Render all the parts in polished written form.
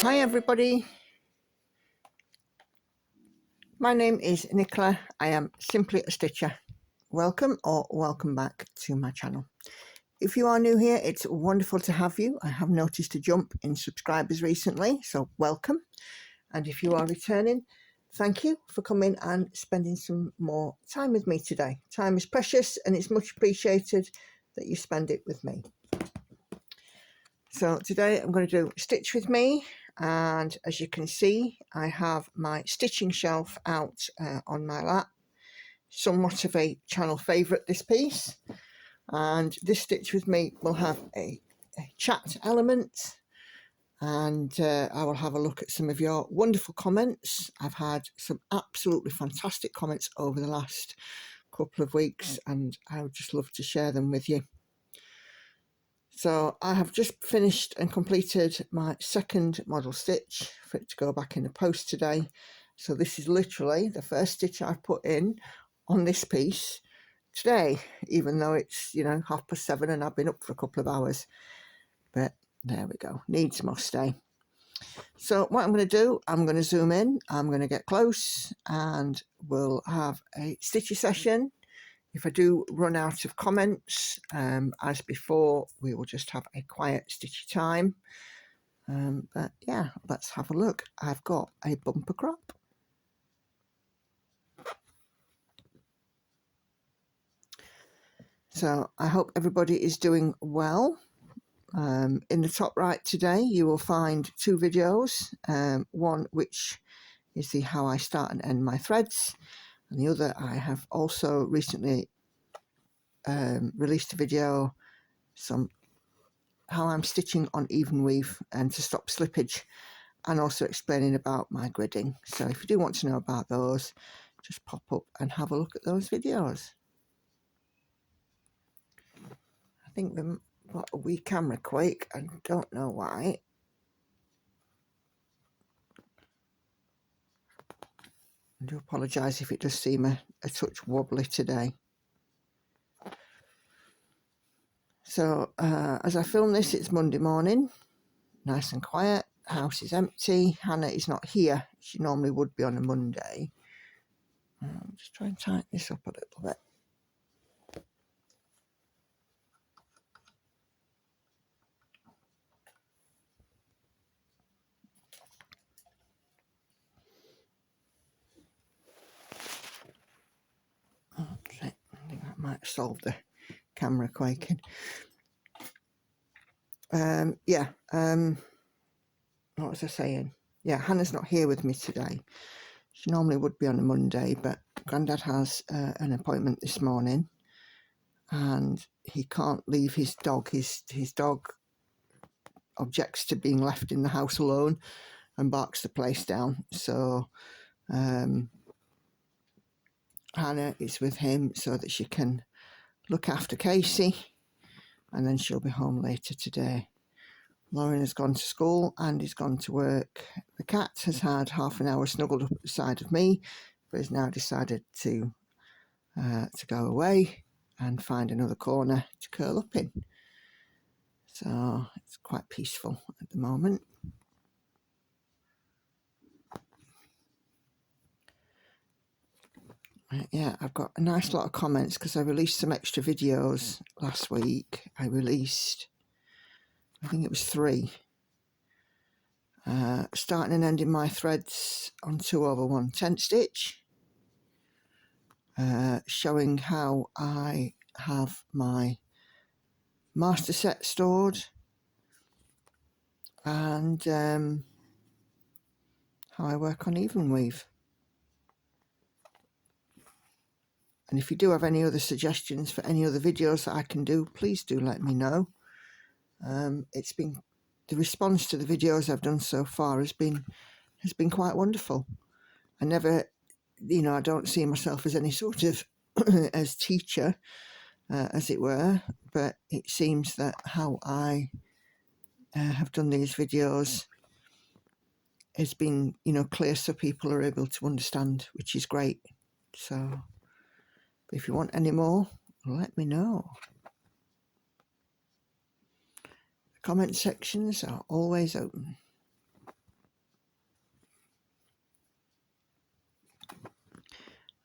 Hi everybody, my name is Nicola. I am simply a stitcher. Welcome or welcome back to my channel. If you are new here, it's wonderful to have you. I have noticed a jump in subscribers recently, so welcome. And if you are returning, thank you for coming and spending some more time with me today. Time is precious and it's much appreciated that you spend it with me. So today I'm going to do Stitch With Me, and as you can see I have my stitching shelf out on my lap. Somewhat of a channel favourite, this piece, and this Stitch With Me will have a chat element, and I will have a look at some of your wonderful comments. I've had some absolutely fantastic comments over the last couple of weeks and I would just love to share them with you. So I have just finished and completed my second model stitch for it to go back in the post today. So this is literally the first stitch I've put in on this piece today, even though it's, you know, 7:30 and I've been up for a couple of hours. But there we go, needs must stay. So what I'm going to do, I'm going to zoom in, I'm going to get close, and we'll have a stitchy session. If I do run out of comments, as before, we will just have a quiet stitchy time. But yeah, let's have a look. I've got a bumper crop. So I hope everybody is doing well. In the top right today, you will find two videos. One which is the how I start and end my threads, and the other I have also recently released a video, how I'm stitching on Evenweave and to stop slippage, and also explaining about my gridding. So if you do want to know about those, just pop up and have a look at those videos. I think we've got a wee camera quake, I don't know why. I do apologise if it does seem a touch wobbly today. So as I film this, it's Monday morning, nice and quiet, house is empty. Hannah is not here, she normally would be on a Monday. I'll just try and tighten this up a little bit. Okay, I think that might solve the camera quaking. What was I saying? Yeah, Hannah's not here with me today. She normally would be on a Monday, but Grandad has an appointment this morning and he can't leave his dog. His dog objects to being left in the house alone and barks the place down. So Hannah is with him so that she can look after Casey, and then she'll be home later today. Lauren has gone to school and is gone to work. The cat has had half an hour snuggled up at the side of me, but has now decided to go away and find another corner to curl up in. So it's quite peaceful at the moment. Yeah, I've got a nice lot of comments because I released some extra videos last week. I think it was 3. Starting and ending my threads on 2/1 tent stitch, showing how I have my master set stored, and how I work on Evenweave. And if you do have any other suggestions for any other videos that I can do, please do let me know. The response to the videos I've done so far has been quite wonderful. I never, I don't see myself as any sort of as teacher, as it were, but it seems that how I have done these videos has been, clear so people are able to understand, which is great. So if you want any more, let me know. The comment sections are always open.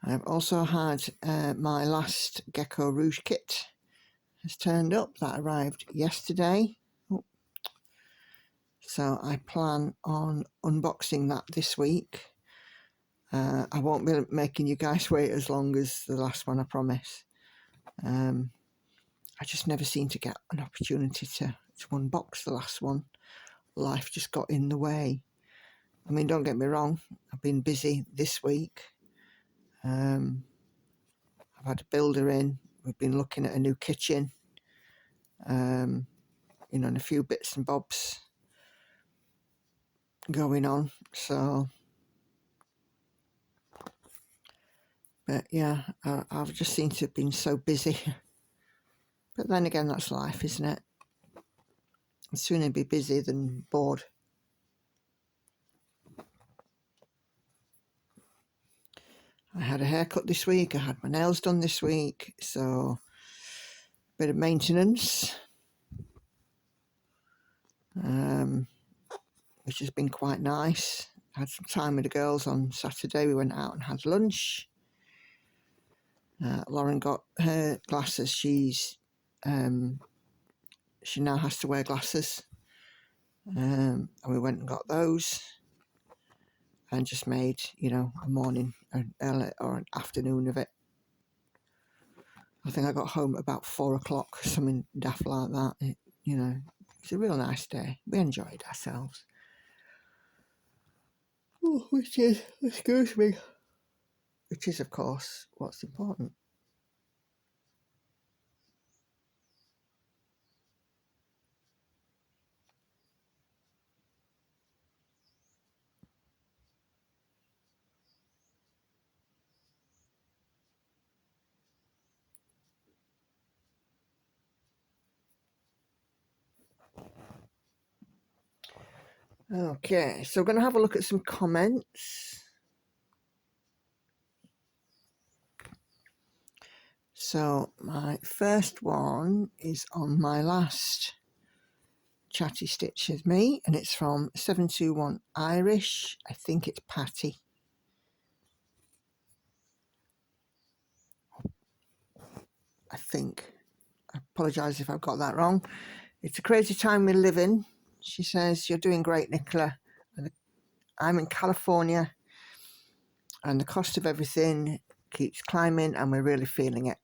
I've also had my last Gecko Rouge kit has turned up. That arrived yesterday. Oh. So I plan on unboxing that this week. I won't be making you guys wait as long as the last one, I promise. I just never seem to get an opportunity to unbox the last one. Life just got in the way. I mean, don't get me wrong, I've been busy this week. I've had a builder in. We've been looking at a new kitchen, and a few bits and bobs going on. So, but yeah, I've just seemed to have been so busy. But then again, that's life, isn't it? I'd sooner be busy than bored. I had a haircut this week. I had my nails done this week. So, bit of maintenance, which has been quite nice. Had some time with the girls on Saturday. We went out and had lunch. Lauren got her glasses. She now has to wear glasses, and we went and got those, and just made a morning or an afternoon of it. I think I got home at about 4 o'clock, something daft like that. It's a real nice day. We enjoyed ourselves. Oh, which is, excuse me, which is, of course, what's important. Okay, so we're going to have a look at some comments. So my first one is on my last chatty stitch with me, and it's from 721 Irish. I think it's Patty. I think. I apologise if I've got that wrong. It's a crazy time we live in. She says, "You're doing great, Nicola. I'm in California, and the cost of everything keeps climbing, and we're really feeling it."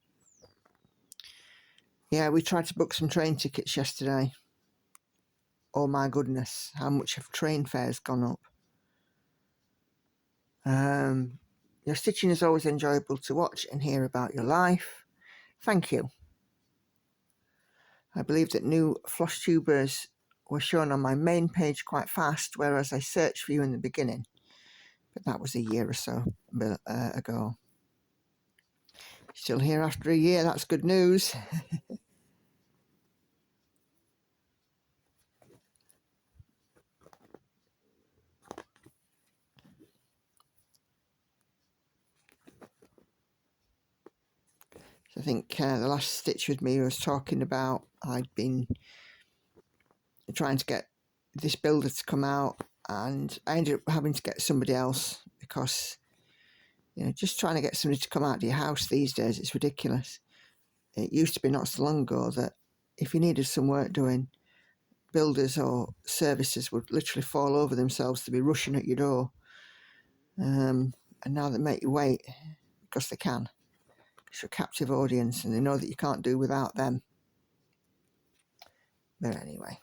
Yeah, we tried to book some train tickets yesterday. Oh my goodness, how much have train fares gone up? Your stitching is always enjoyable to watch and hear about your life. Thank you. I believe that new floss tubers were shown on my main page quite fast, whereas I searched for you in the beginning. But that was a year or so ago. Still here after a year, that's good news. I think the last stitch with me was talking about I'd been trying to get this builder to come out, and I ended up having to get somebody else because just trying to get somebody to come out to your house these days, it's ridiculous. It used to be not so long ago that if you needed some work doing, builders or services would literally fall over themselves to be rushing at your door, and now they make you wait because they can. It's a captive audience, and they know that you can't do without them. But anyway.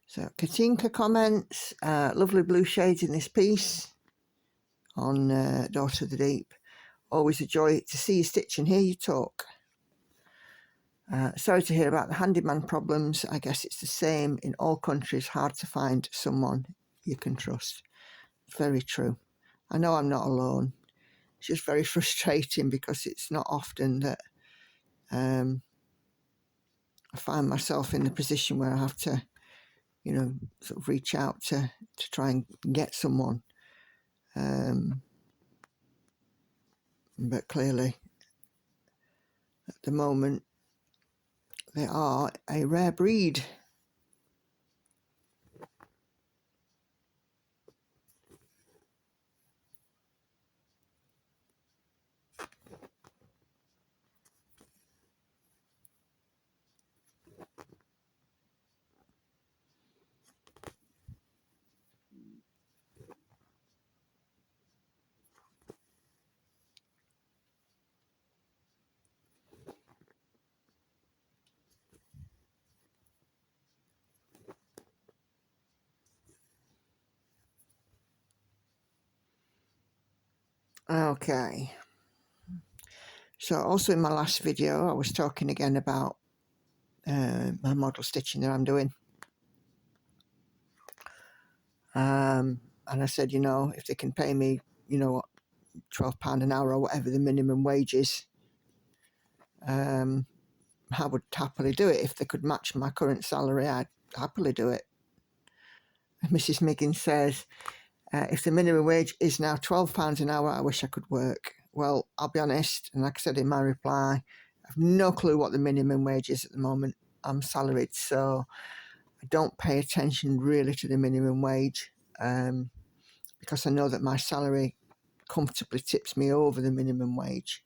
So Katinka comments, lovely blue shades in this piece on Daughter of the Deep. Always a joy to see you stitch and hear you talk. Sorry to hear about the handyman problems. I guess it's the same in all countries. Hard to find someone you can trust. Very true. I know I'm not alone. It's just very frustrating because it's not often that I find myself in the position where I have to, sort of reach out to try and get someone. But clearly, at the moment, they are a rare breed. Okay. So also in my last video, I was talking again about my model stitching that I'm doing. And I said, you know, if they can pay me, you know, £12 an hour or whatever the minimum wage is, I would happily do it. If they could match my current salary, I'd happily do it. And Mrs. Miggins says, if the minimum wage is now £12 an hour, I wish I could work. Well, I'll be honest, and like I said in my reply, I have no clue what the minimum wage is at the moment. I'm salaried, so I don't pay attention really to the minimum wage, because I know that my salary comfortably tips me over the minimum wage.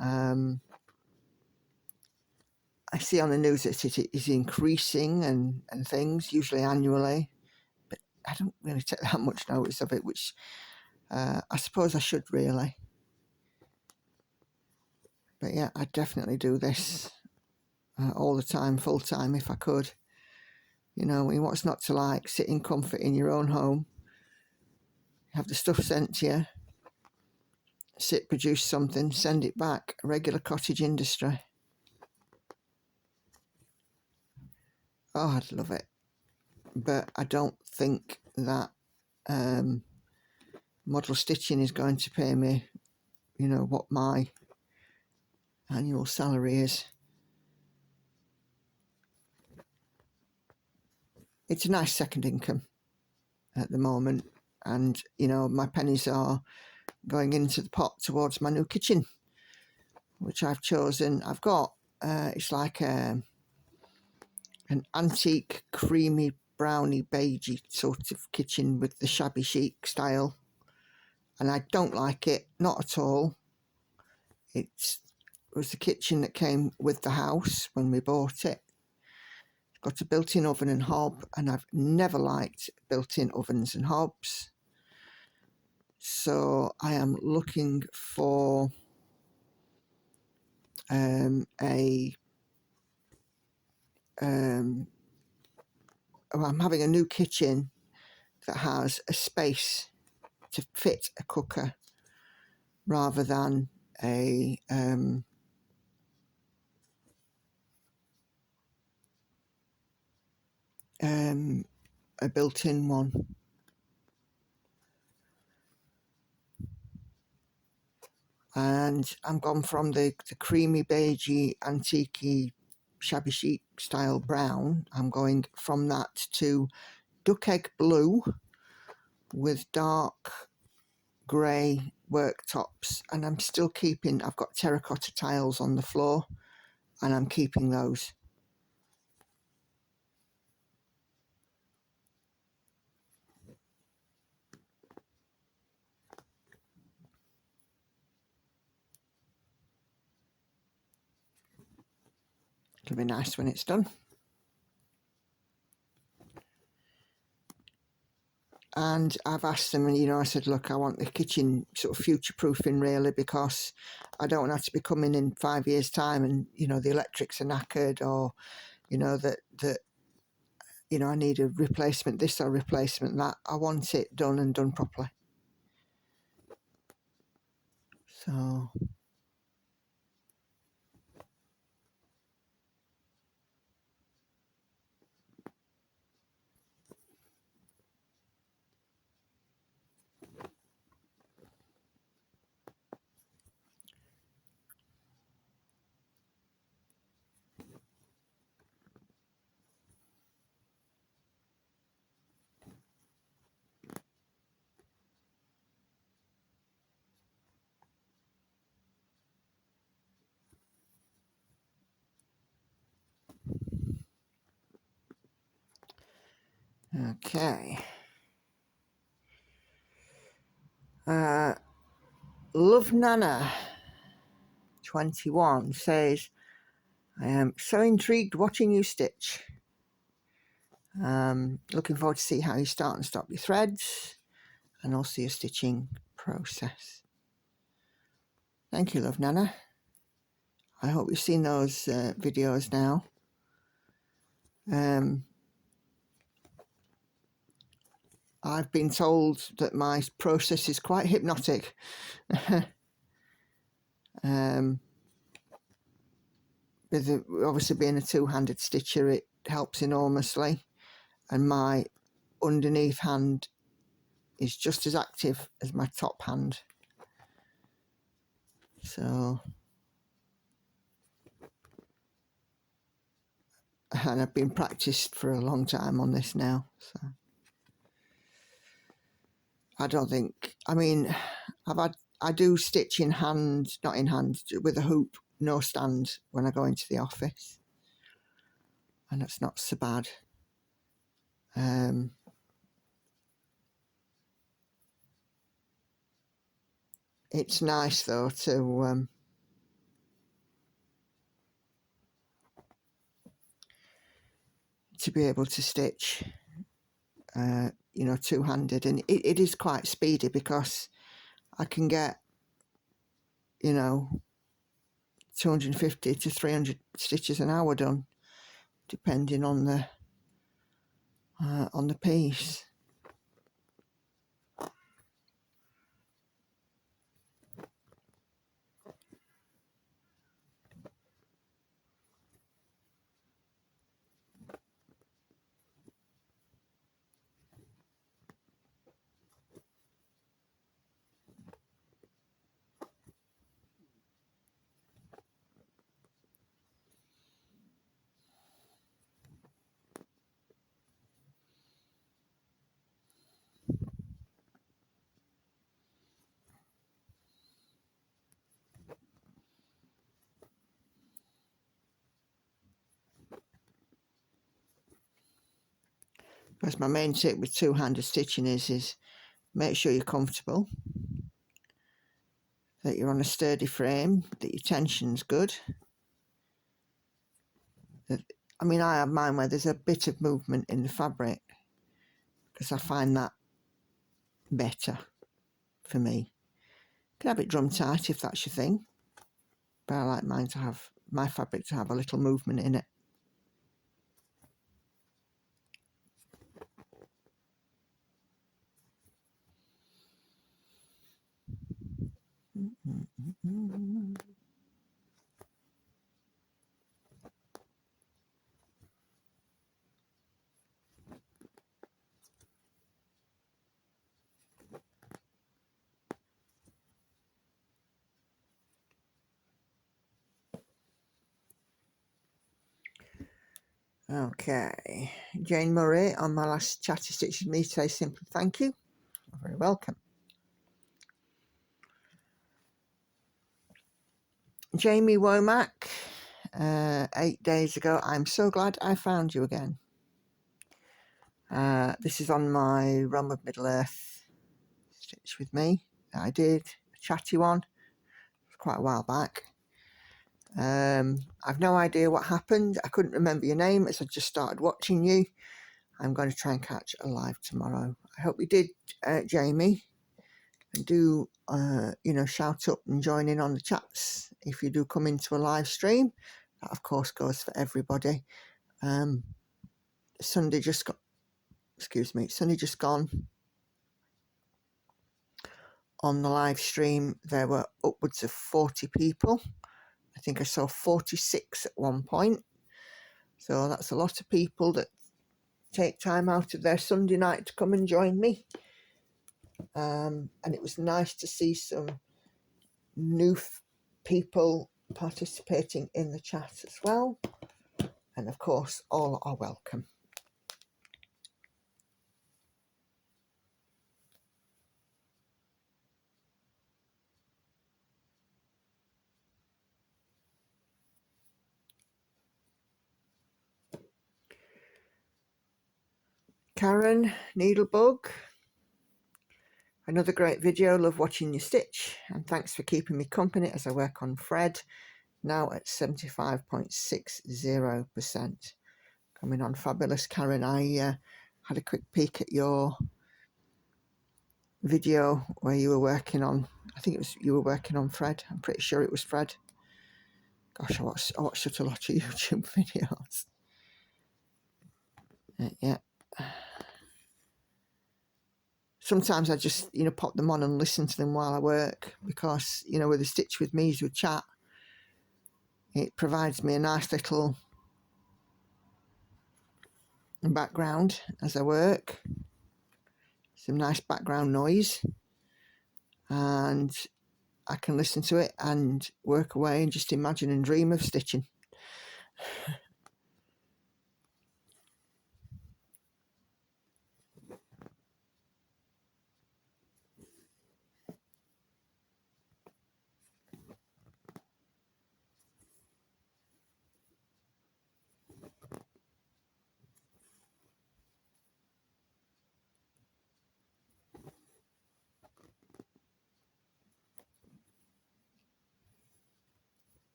I see on the news that it is increasing and things, usually annually, but I don't really take that much notice of it, which I suppose I should really. But yeah, I'd definitely do this all the time, full time, if I could. You know, what's not to like? Sit in comfort in your own home, have the stuff sent to you, sit, produce something, send it back. A regular cottage industry. Oh, I'd love it. But I don't think that model stitching is going to pay me, you know, what my annual salary is. It's a nice second income at the moment, and you know, my pennies are going into the pot towards my new kitchen, which I've chosen. I've got it's like an antique creamy browny beigey sort of kitchen with the shabby chic style, and I don't like it, not at all. It was the kitchen that came with the house when we bought it. It's got a built-in oven and hob, and I've never liked built-in ovens and hobs. So I am looking for I'm having a new kitchen that has a space to fit a cooker rather than a built-in one. And I'm gone from the creamy beigey antique shabby chic style brown. I'm going from that to duck egg blue with dark grey worktops, and I'm still keeping, I've got terracotta tiles on the floor and I'm keeping those. It'll be nice when it's done. And I've asked them, and you know, I said, look, I want the kitchen sort of future-proofing really, because I don't want to have to be coming in 5 years' time and, you know, the electrics are knackered, or, you know, that you know, I need a replacement this or replacement that. I want it done and done properly. So okay. Love Nana 21 says, I am so intrigued watching you stitch. Looking forward to see how you start and stop your threads, and also your stitching process. Thank you, Love Nana. I hope you've seen those videos now. I've been told that my process is quite hypnotic. With obviously being a two-handed stitcher, it helps enormously, and my underneath hand is just as active as my top hand. So, and I've been practiced for a long time on this now, so I don't think, I mean, I do stitch in hand, not in hand, with a hoop, no stand, when I go into the office, and that's not so bad. It's nice though to be able to stitch, you know, two-handed, and it is quite speedy, because I can get, you know, 250 to 300 stitches an hour done, depending on the piece. Because my main tip with two-handed stitching is make sure you're comfortable, that you're on a sturdy frame, that your tension's good. I mean, I have mine where there's a bit of movement in the fabric, because I find that better for me. You can have it drum tight if that's your thing, but I like mine to have, my fabric to have a little movement in it. Okay, Jane Murray on my last chatty stitch with me today, simply thank you. You're very welcome. Jamie Womack, 8 days ago, I'm so glad I found you again. This is on my Realm of Middle-earth stitch with me that I did, a chatty one, quite a while back. I've no idea what happened. I couldn't remember your name as I just started watching you. I'm going to try and catch a live tomorrow. I hope you did, Jamie. And do, you know, shout up and join in on the chats if you do come into a live stream. That, of course, goes for everybody. Sunday just got, Sunday just gone. On the live stream, there were upwards of 40 people. I think I saw 46 at one point. So that's a lot of people that take time out of their Sunday night to come and join me. And it was nice to see some new people participating in the chat as well. And of course, all are welcome. Karen, Needlebug, another great video, love watching you stitch, and thanks for keeping me company as I work on thread, now at 75.60%. Coming on fabulous, Karen. I had a quick peek at your video where you were working on, I think it was, you were working on thread, I'm pretty sure it was thread. Gosh, I watch such a lot of YouTube videos. Yeah. sometimes I just, you know, pop them on and listen to them while I work, because, you know, with the Stitch With Me's with chat, it provides me a nice little background as I work, some nice background noise, and I can listen to it and work away and just imagine and dream of stitching.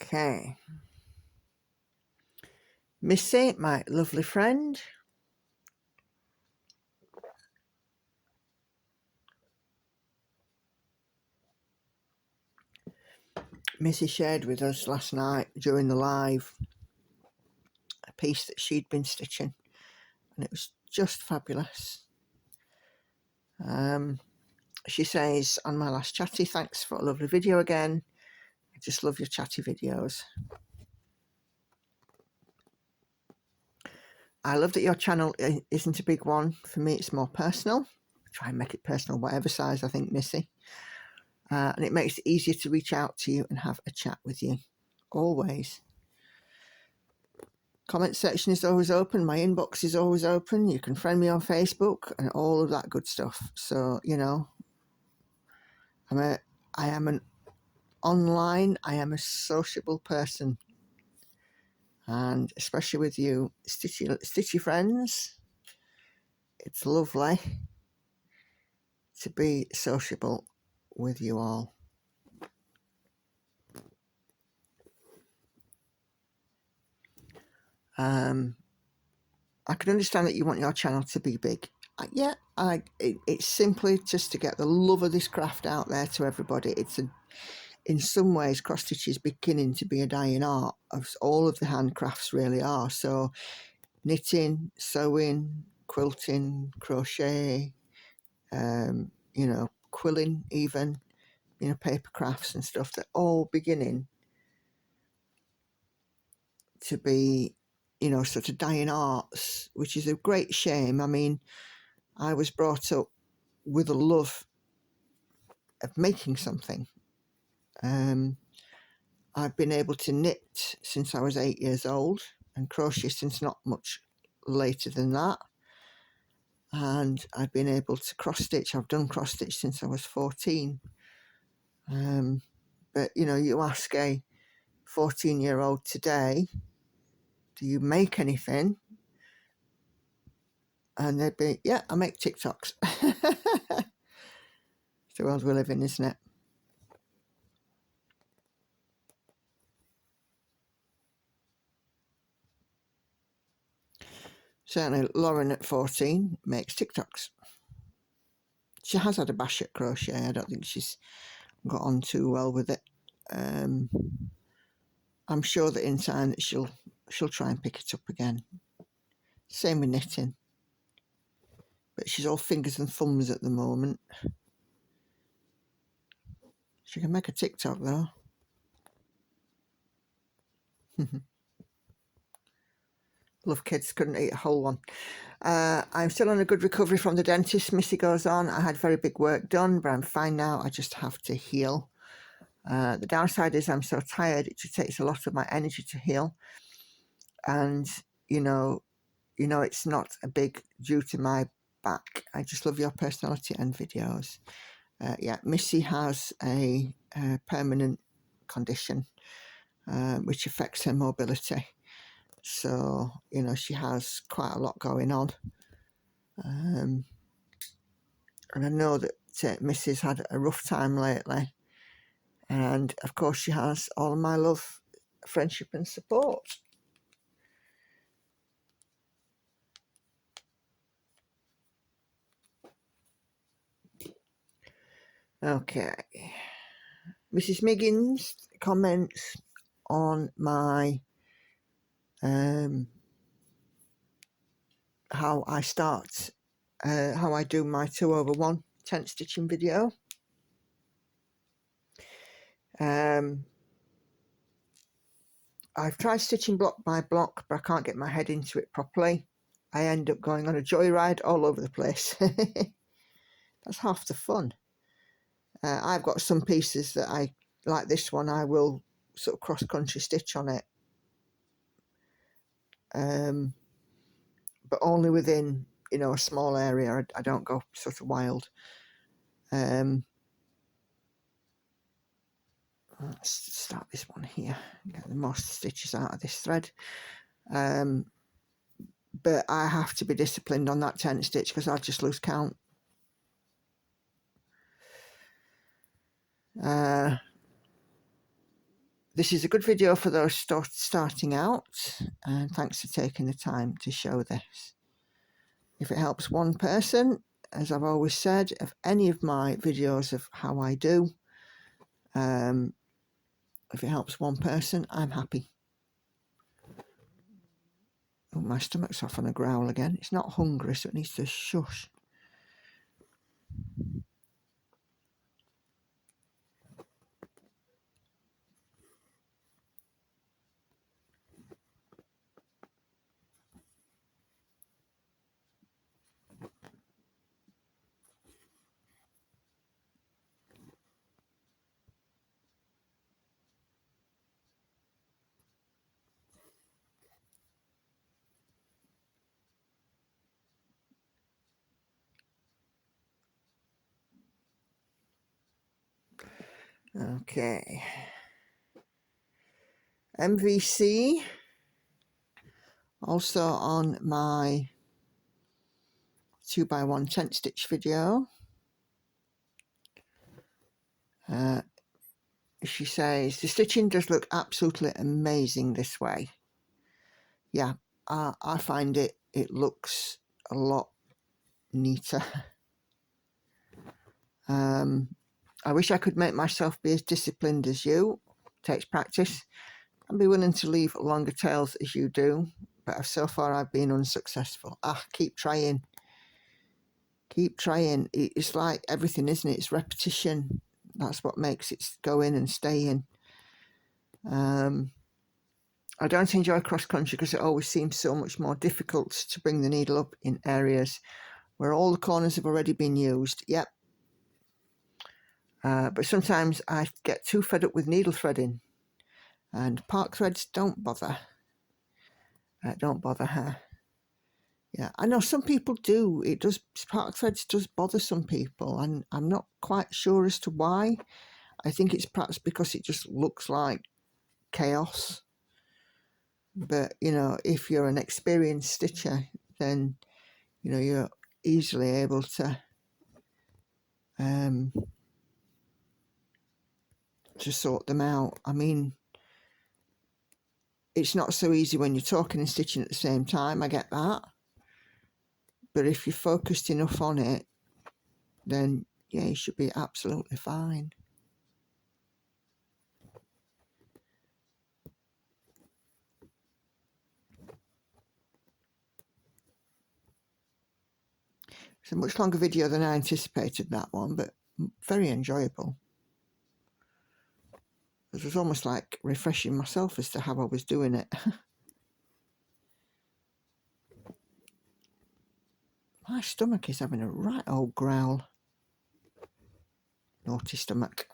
Okay. Missy, my lovely friend. Missy shared with us last night during the live a piece that she'd been stitching, and it was just fabulous. She says, on my last chatty, thanks for a lovely video again. I just love your chatty videos. I love that your channel isn't a big one. For me, it's more personal. I try and make it personal, whatever size I think, Missy. And it makes it easier to reach out to you and have a chat with you, always. Comment section is always open. My inbox is always open. You can friend me on Facebook and all of that good stuff. So, you know, I am an online, I am a sociable person. And especially with you stitchy friends, it's lovely to be sociable with you all. I can understand that you want your channel to be big. Yeah, it's simply just to get the love of this craft out there to everybody. In some ways, cross stitch is beginning to be a dying art, as all of the handcrafts really are. So knitting, sewing, quilting, crochet, you know, quilling even, you know, paper crafts and stuff, they're all beginning to be, you know, sort of dying arts, which is a great shame. I mean, I was brought up with a love of making something. I've been able to knit since I was 8 years old, and crochet since not much later than that. And I've been able to cross stitch. I've done cross stitch since I was 14. But, you know, you ask a 14-year-old today, do you make anything? And they'd be, yeah, I make TikToks. It's the world we live in, isn't it? Certainly, Lauren at 14 makes TikToks. She has had a bash at crochet. I don't think she's got on too well with it. I'm sure that in time that she'll try and pick it up again. Same with knitting. But she's all fingers and thumbs at the moment. She can make a TikTok though. Love kids, couldn't eat a whole one. I'm still on a good recovery from the dentist, Missy goes on. I had very big work done, but I'm fine now. I just have to heal. The downside is I'm so tired, it just takes a lot of my energy to heal. And, you know, it's not a big due to my back. I just love your personality and videos. Yeah, Missy has a permanent condition which affects her mobility. So, you know, she has quite a lot going on. And I know that Missy's had a rough time lately. And, of course, she has all of my love, friendship and support. Okay. Mrs. Miggins comments on my how I start, how I do my 2/1 tent stitching video. I've tried stitching block by block, but I can't get my head into it properly. I end up going on a joyride all over the place. That's half the fun. I've got some pieces that I, like this one, I will sort of cross-country stitch on it. But only within, you know, a small area. I don't go sort of wild. Let's start this one here, get the most stitches out of this thread. But I have to be disciplined on that tent stitch because I'll just lose count. This is a good video for those starting out, and thanks for taking the time to show this. If it helps one person, as I've always said, of any of my videos of how I do, if it helps one person, I'm happy. Oh, my stomach's off on a growl again. It's not hungry, so it needs to shush. Okay. MVC, also on my 2/1 tent stitch video. She says, the stitching does look absolutely amazing this way. Yeah, I find it looks a lot neater. I wish I could make myself be as disciplined as you. It takes practice. I'd be willing to leave longer tails as you do, but so far I've been unsuccessful. Keep trying. Keep trying. It's like everything, isn't it? It's repetition. That's what makes it go in and stay in. I don't enjoy cross-country because it always seems so much more difficult to bring the needle up in areas where all the corners have already been used. Yep. But sometimes I get too fed up with needle threading, and park threads don't bother. Don't bother her. Yeah, I know some people do. It does. Park threads does bother some people, and I'm not quite sure as to why. I think it's perhaps because it just looks like chaos. But, you know, if you're an experienced stitcher, then, you know, you're easily able to sort them out. I mean, it's not so easy when you're talking and stitching at the same time, I get that. But if you're focused enough on it, then, yeah, you should be absolutely fine. It's a much longer video than I anticipated, that one, but very enjoyable. It was almost like refreshing myself as to how I was doing it. My stomach is having a right old growl. Naughty stomach.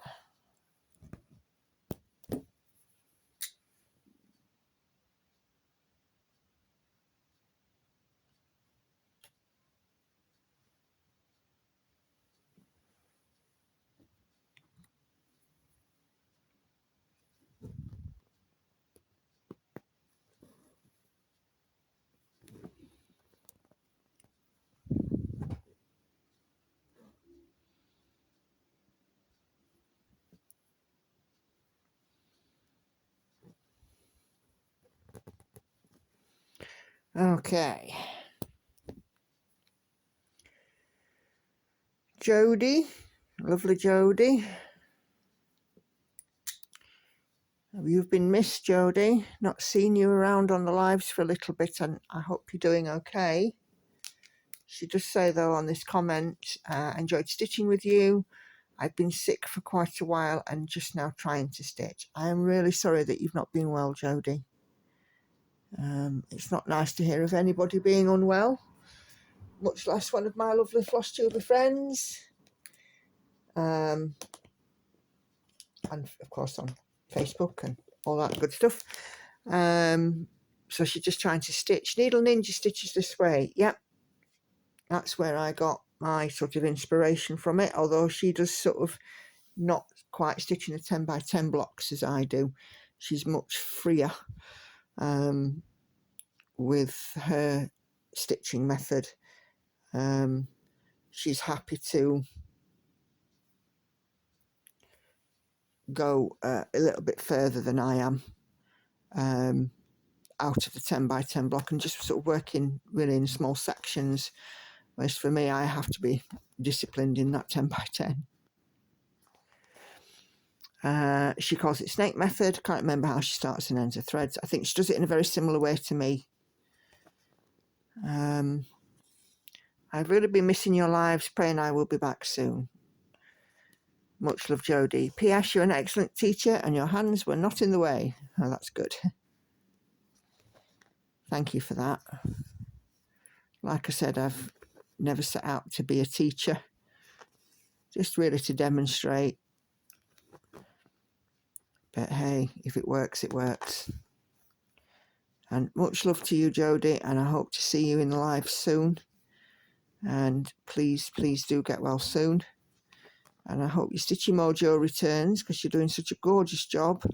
Okay. Jodie, lovely Jodie. You've been missed, Jodie. Not seen you around on the lives for a little bit, and I hope you're doing okay. She does say, though, on this comment, enjoyed stitching with you. I've been sick for quite a while and just now trying to stitch. I am really sorry that you've not been well, Jodie. It's not nice to hear of anybody being unwell, much less one of my lovely floss tuber friends. And of course on Facebook and all that good stuff. So she's just trying to stitch. Needle Ninja stitches this way. Yep, that's where I got my sort of inspiration from it, although she does sort of not quite stitching the 10 by 10 blocks as I do. She's much freer with her stitching method. She's happy to go a little bit further than I am out of the 10 by 10 block and just sort of working really in small sections, whereas for me I have to be disciplined in that 10 by 10. She calls it snake method. Can't remember how she starts and ends her threads. I think she does it in a very similar way to me. I've really been missing your lives, praying I will be back soon. Much love, Jodie. P.S. You're an excellent teacher and your hands were not in the way. Oh, that's good. Thank you for that. Like I said, I've never set out to be a teacher, just really to demonstrate. But hey, if it works, it works. And much love to you, Jodie, and I hope to see you in the live soon. And please, please do get well soon. And I hope your stitching mojo returns, because you're doing such a gorgeous job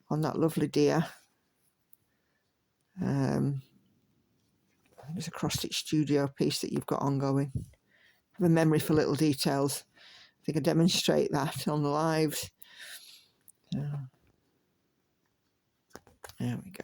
on that lovely deer. There's a cross-stitch studio piece that you've got ongoing. I have a memory for little details. I think I demonstrate that on the lives. So, there we go.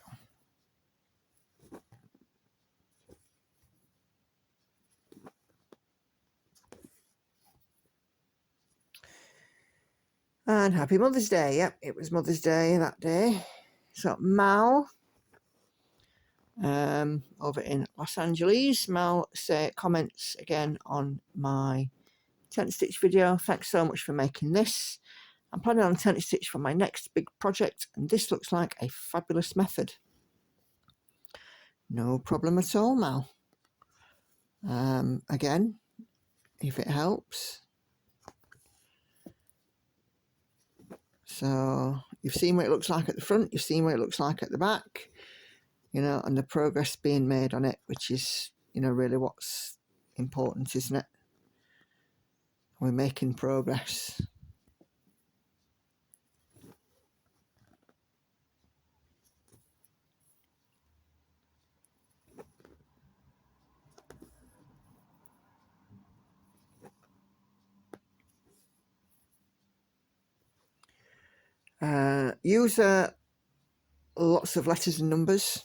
And happy Mother's Day. Yep, it was Mother's Day that day. So Mal, over in Los Angeles, Mal comments again on my tent stitch video. Thanks so much for making this. I'm planning on tent stitch for my next big project, and this looks like a fabulous method. No problem at all, Mal. Again, if it helps. So you've seen what it looks like at the front, you've seen what it looks like at the back, you know, and the progress being made on it, which is, you know, really what's important, isn't it? We're making progress. User lots of letters and numbers.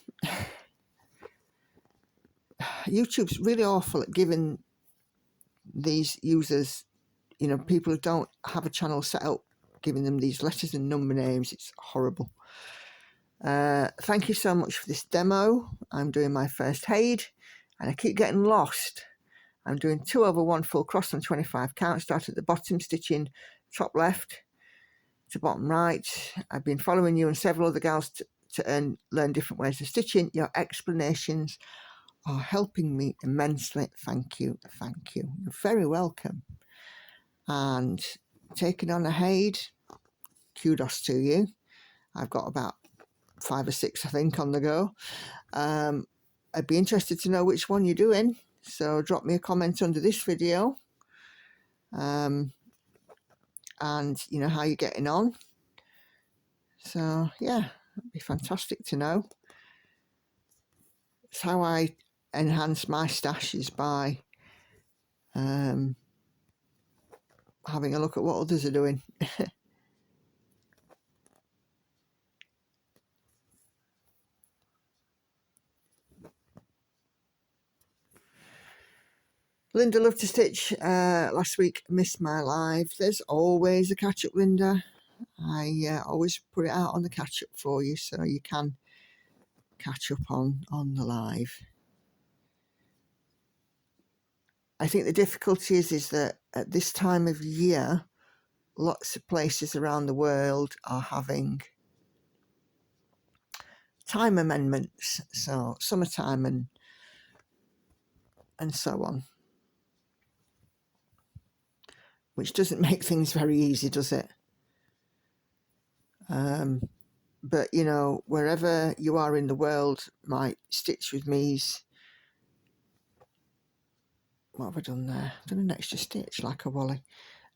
YouTube's really awful at giving these users, you know, people who don't have a channel set up, giving them these letters and number names. It's horrible. Thank you so much for this demo. I'm doing my first Haid and I keep getting lost. I'm doing 2/1 full cross on 25 count. Start at the bottom, stitching top left to bottom right. I've been following you and several other gals to learn different ways of stitching. Your explanations are helping me immensely. Thank you. Thank you. You're very welcome. And taking on a Haid, kudos to you. I've got about 5 or 6, I think, on the go. I'd be interested to know which one you're doing, so drop me a comment under this video, and you know how you're getting on. So yeah, it'd be fantastic to know. It's how I enhance my stash, is by having a look at what others are doing. Linda loved to stitch last week, missed my live. There's always a catch up, Linda. I always put it out on the catch up for you, so you can catch up on the live. I think the difficulty is that at this time of year, lots of places around the world are having time amendments, so summertime and so on, which doesn't make things very easy, does it? But you know, wherever you are in the world, my Stitch With Me's, what have I done there? I've done an extra stitch like a wally.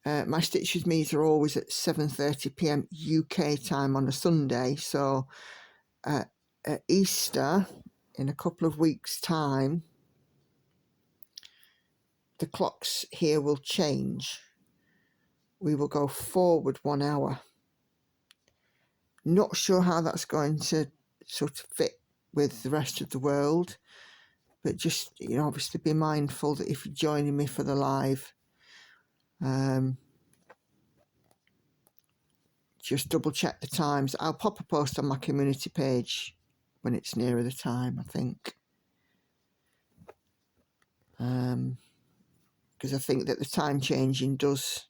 My Stitch With Me's are always at 7:30 p.m. UK time on a Sunday, so at Easter, in a couple of weeks' time, the clocks here will change. We will go forward 1 hour. Not sure how that's going to sort of fit with the rest of the world, but just, you know, obviously be mindful that if you're joining me for the live, just double check the times. I'll pop a post on my community page when it's nearer the time, I think. Because I think that the time changing does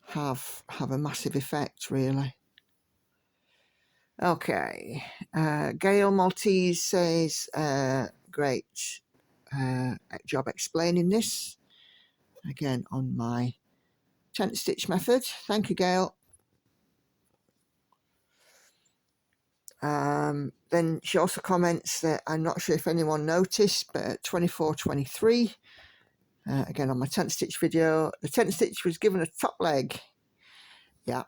have a massive effect, really. Okay, Gail Maltese says, great job explaining this. Again, on my tent stitch method. Thank you, Gail. Then she also comments that I'm not sure if anyone noticed, but at 24:23, again on my tent stitch video, the tent stitch was given a top leg. Yeah.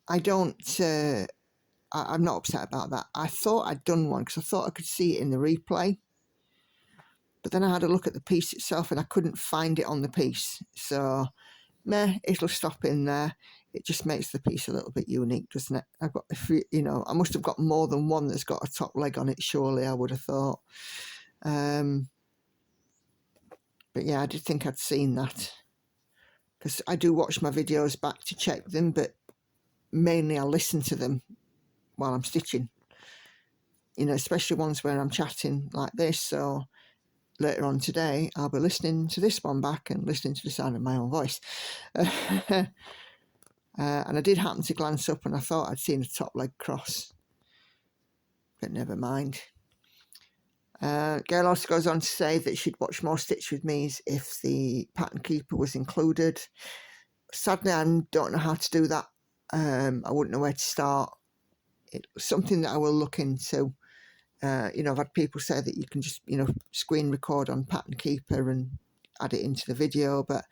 I don't, I'm not upset about that. I thought I'd done one because I thought I could see it in the replay. But then I had a look at the piece itself and I couldn't find it on the piece. So, meh, it'll stop in there. It just makes the piece a little bit unique, doesn't it? I've got, you know, I must have got more than one that's got a top leg on it, surely, I would have thought. But yeah, I did think I'd seen that. Because I do watch my videos back to check them, but mainly I listen to them while I'm stitching. You know, especially ones where I'm chatting like this. So later on today, I'll be listening to this one back and listening to the sound of my own voice. And I did happen to glance up and I thought I'd seen a top leg cross. But never mind. Gail also goes on to say that she'd watch more Stitch With Me's if the pattern keeper was included. Sadly, I don't know how to do that. I wouldn't know where to start. It's something that I will look into. You know, I've had people say that you can just, you know, screen record on Pattern Keeper and add it into the video, but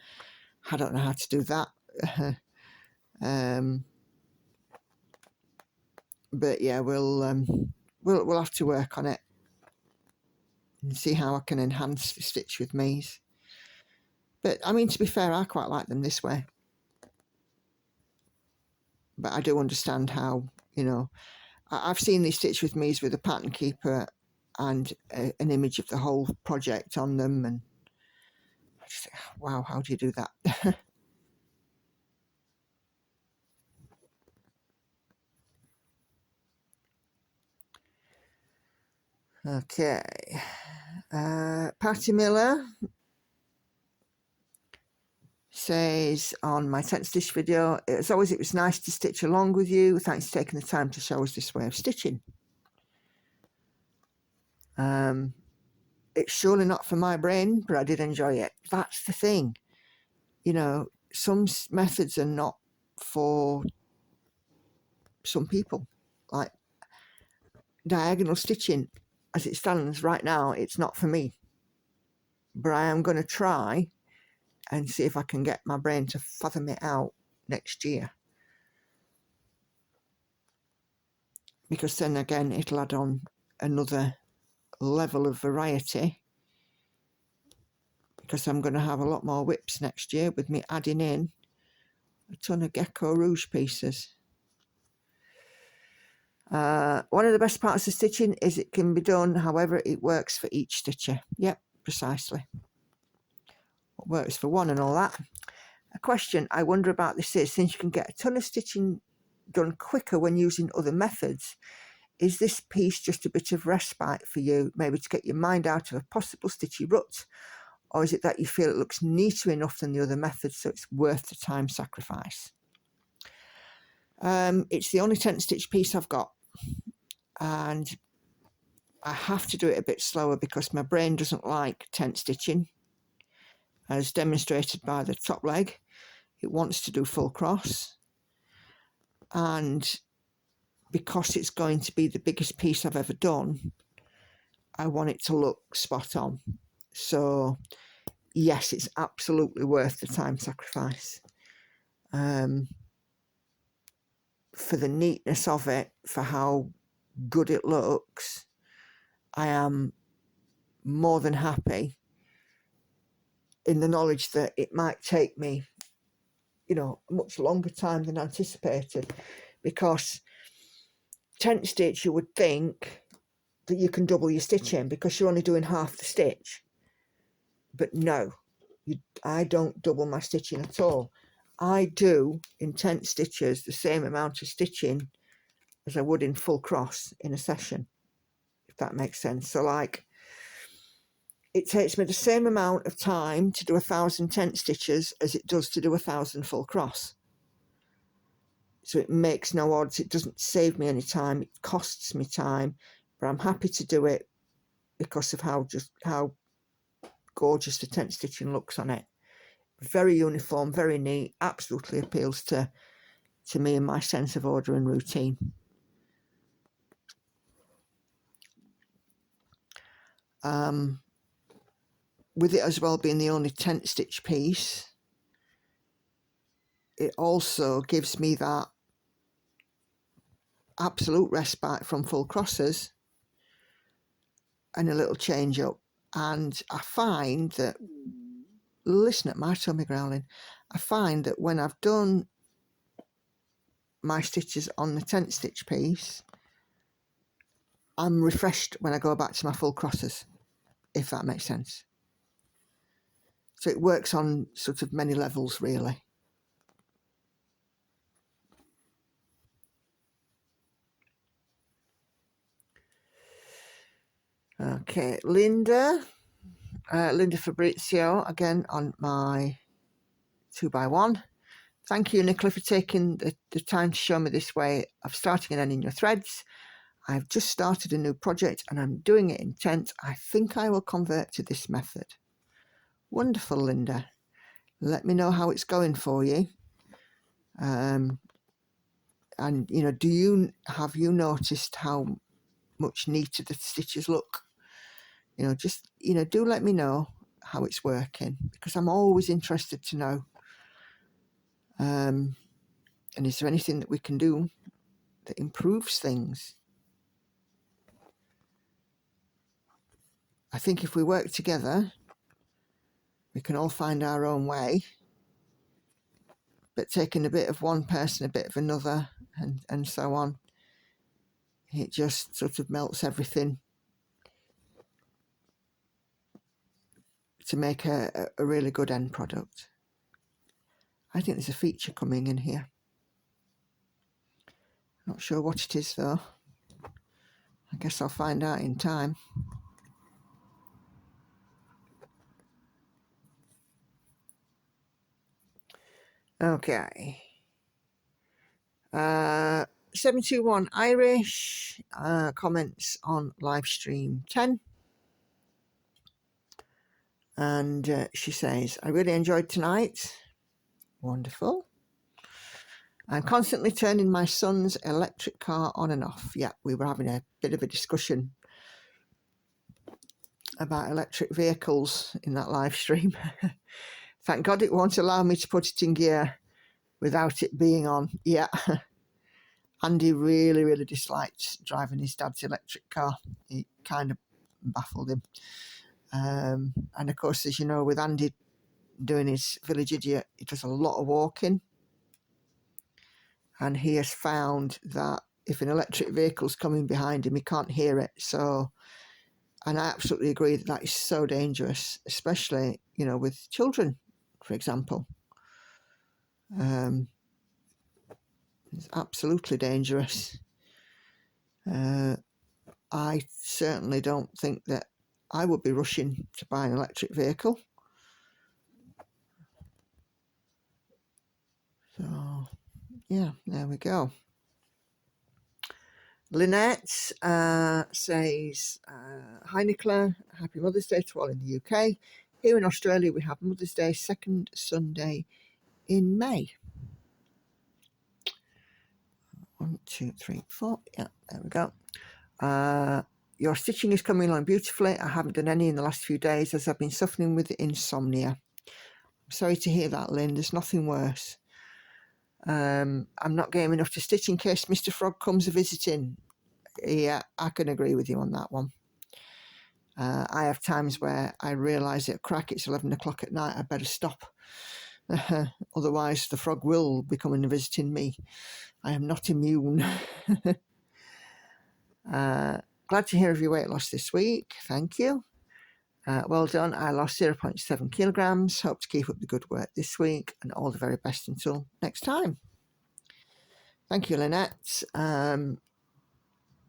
I don't know how to do that. But yeah, we'll have to work on it and see how I can enhance the Stitch With Me's. But I mean, to be fair, I quite like them this way. But I do understand how, you know, I've seen these Stitch With Me's with a Pattern Keeper and an image of the whole project on them, and I just think, wow, how do you do that? Okay, Patty Miller says on my tent stitch video, as always, it was nice to stitch along with you. Thanks for taking the time to show us this way of stitching. It's surely not for my brain, but I did enjoy it. That's the thing. You know, some methods are not for some people. Like diagonal stitching, as it stands right now, it's not for me. But I am going to try and see if I can get my brain to fathom it out next year. Because then again, it'll add on another level of variety. Because I'm going to have a lot more whips next year with me adding in a ton of Gecko Rouge pieces. One of the best parts of stitching is it can be done however it works for each stitcher. Yep, precisely. What works for one and all that. question I wonder about this is, since you can get a ton of stitching done quicker when using other methods, is this piece just a bit of respite for you, maybe to get your mind out of a possible stitchy rut? Or is it that you feel it looks neater enough than the other methods, so it's worth the time sacrifice? It's the only tent stitch piece I've got, and I have to do it a bit slower because my brain doesn't like tent stitching, as demonstrated by the top leg. It wants to do full cross, and because it's going to be the biggest piece I've ever done, I want it to look spot on. So yes, it's absolutely worth the time sacrifice. For the neatness of it, for how good it looks, I am more than happy, in the knowledge that it might take me, you know, a much longer time than anticipated, because tent stitch, you would think that you can double your stitching because you're only doing half the stitch, but no, I don't double my stitching at all. I do in tent stitches the same amount of stitching as I would in full cross in a session, if that makes sense. So like, it takes me the same amount of time to do 1,000 tent stitches as it does to do 1,000 full cross. So it makes no odds. It doesn't save me any time. It costs me time, but I'm happy to do it because of how gorgeous the tent stitching looks on it. Very uniform, very neat, absolutely appeals to me and my sense of order and routine. With it as well being the only tent stitch piece, it also gives me that absolute respite from full crosses and a little change up. And I find that, listen at my tummy growling, I find that when I've done my stitches on the tent stitch piece, I'm refreshed when I go back to my full crosses, if that makes sense. So it works on sort of many levels, really. Okay, Linda Fabrizio, again on my 2x1. Thank you, Nicola, for taking the time to show me this way of starting and ending your threads. I've just started a new project and I'm doing it in tent. I think I will convert to this method. Wonderful, Linda. Let me know how it's going for you. And, you know, have you noticed how much neater the stitches look? You know, just, you know, do let me know how it's working, because I'm always interested to know. And is there anything that we can do that improves things? I think if we work together, we can all find our own way, but taking a bit of one person, a bit of another, and so on, it just sort of melts everything to make a really good end product. I think there's a feature coming in here. Not sure what it is though. I guess I'll find out in time. Okay. 721 Irish comments on live stream 10. And she says, I really enjoyed tonight. Wonderful. I'm constantly turning my son's electric car on and off. Yeah, we were having a bit of a discussion about electric vehicles in that live stream. Thank God it won't allow me to put it in gear without it being on. Yeah. Andy really, really disliked driving his dad's electric car. It kind of baffled him. And of course, as you know, with Andy doing his village idiot, he does a lot of walking. And he has found that if an electric vehicle's coming behind him, he can't hear it. So, and I absolutely agree that that is so dangerous, especially, you know, with children, for example. It's absolutely dangerous. I certainly don't think that I would be rushing to buy an electric vehicle. So, yeah, there we go. Lynette says, hi Nicola, happy Mother's Day to all in the UK. Here in Australia, we have Mother's Day second Sunday in May. 1, 2, 3, 4. Yeah, there we go. Your stitching is coming along beautifully. I haven't done any in the last few days as I've been suffering with insomnia. I'm sorry to hear that, Lynn. There's nothing worse. I'm not game enough to stitch in case Mr. Frog comes visiting. Yeah, I can agree with you on that one. I have times where I realise that crack, it's 11 o'clock at night, I better stop. Otherwise the frog will be coming and visiting me. I am not immune. Glad to hear of your weight loss this week. Thank you. Well done. I lost 0.7 kilograms. Hope to keep up the good work this week, and all the very best until next time. Thank you, Lynette.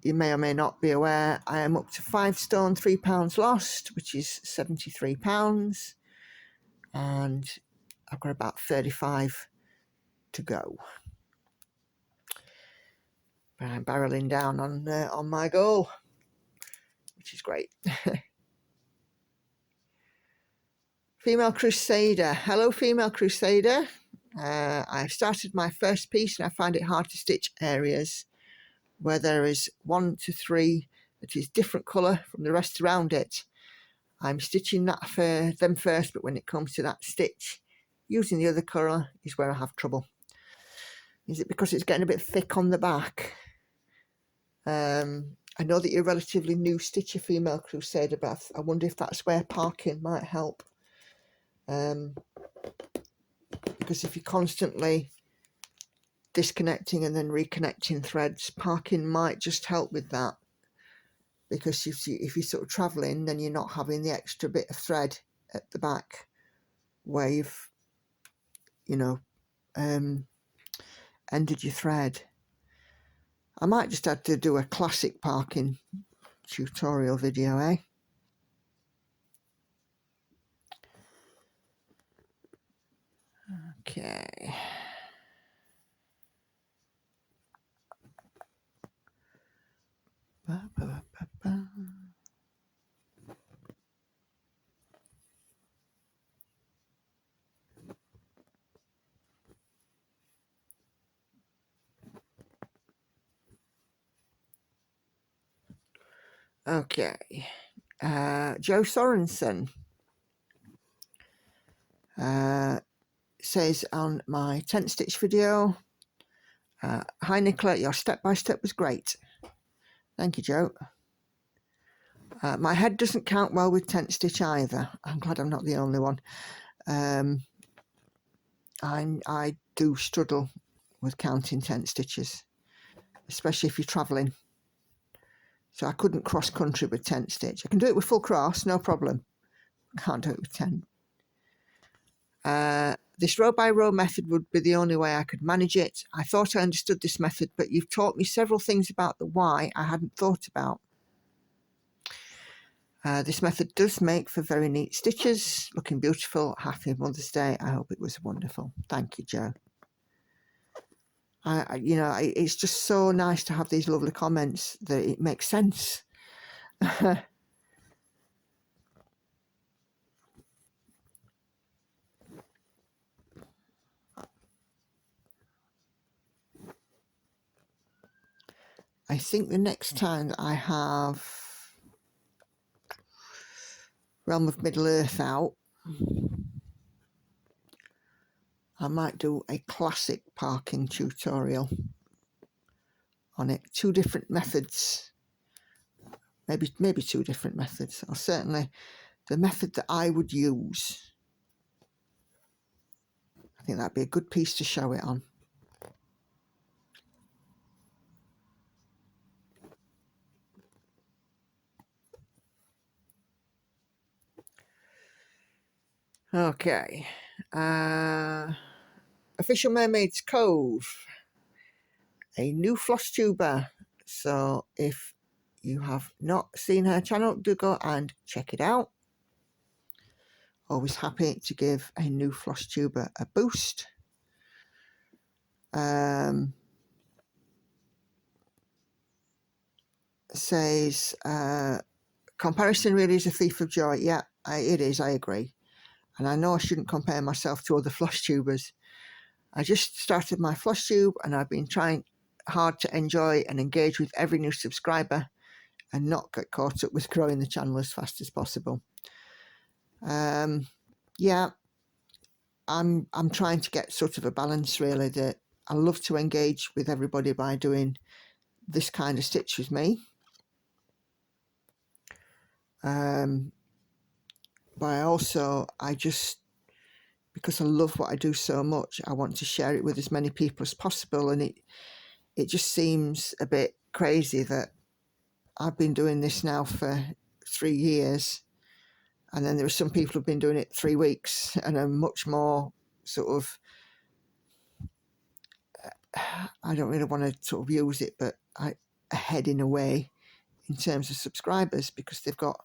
You may or may not be aware, I am up to 5 stone 3 pounds lost, which is £73, and I've got about 35 to go. But I'm barreling down on my goal, which is great. Female Crusader. Hello, Female Crusader. I've started my first piece and I find it hard to stitch areas where there is 1 to 3 that is different colour from the rest around it. I'm stitching that for them first, but when it comes to that stitch, using the other colour is where I have trouble. Is it because it's getting a bit thick on the back? I know that you're a relatively new stitcher, Female Crusader, but I wonder if that's where parking might help. Because if you're constantly disconnecting and then reconnecting threads, parking might just help with that. Because if you're sort of travelling, then you're not having the extra bit of thread at the back where you've, ended your thread. I might just have to do a classic parking tutorial video, eh? Okay. Ba, ba, ba, ba. Okay. Joe Sorensen says on my tent stitch video, hi Nicola, your step-by-step was great. Thank you, Joe. My head doesn't count well with tent stitch either. I'm glad I'm not the only one. I do struggle with counting tent stitches, especially if you're travelling. So I couldn't cross country with tent stitch. I can do it with full cross, no problem. Can't do it with tent. This row by row method would be the only way I could manage it. I thought I understood this method, but you've taught me several things about the why I hadn't thought about. This method does make for very neat stitches. Looking beautiful. Happy Mother's Day. I hope it was wonderful. Thank you, Joe. It's just so nice to have these lovely comments that it makes sense. I think the next time that I have Realm of Middle-earth out, I might do a classic parking tutorial on it. 2 different methods, maybe 2 different methods, or certainly the method that I would use. I think that'd be a good piece to show it on. Okay. Official Mermaid's Cove, a new floss tuber. So if you have not seen her channel, do go and check it out. Always happy to give a new floss tuber a boost. Says comparison really is a thief of joy. Yeah, it is, I agree. And I know I shouldn't compare myself to other floss tubers. I just started my floss tube and I've been trying hard to enjoy and engage with every new subscriber and not get caught up with growing the channel as fast as possible. Yeah, I'm trying to get sort of a balance really, that I love to engage with everybody by doing this kind of stitch with me. But I just, because I love what I do so much, I want to share it with as many people as possible. And it just seems a bit crazy that I've been doing this now for 3 years, and then there are some people who've been doing it 3 weeks and are much more sort of, I don't really want to sort of use it, but ahead in a way in terms of subscribers, because they've got,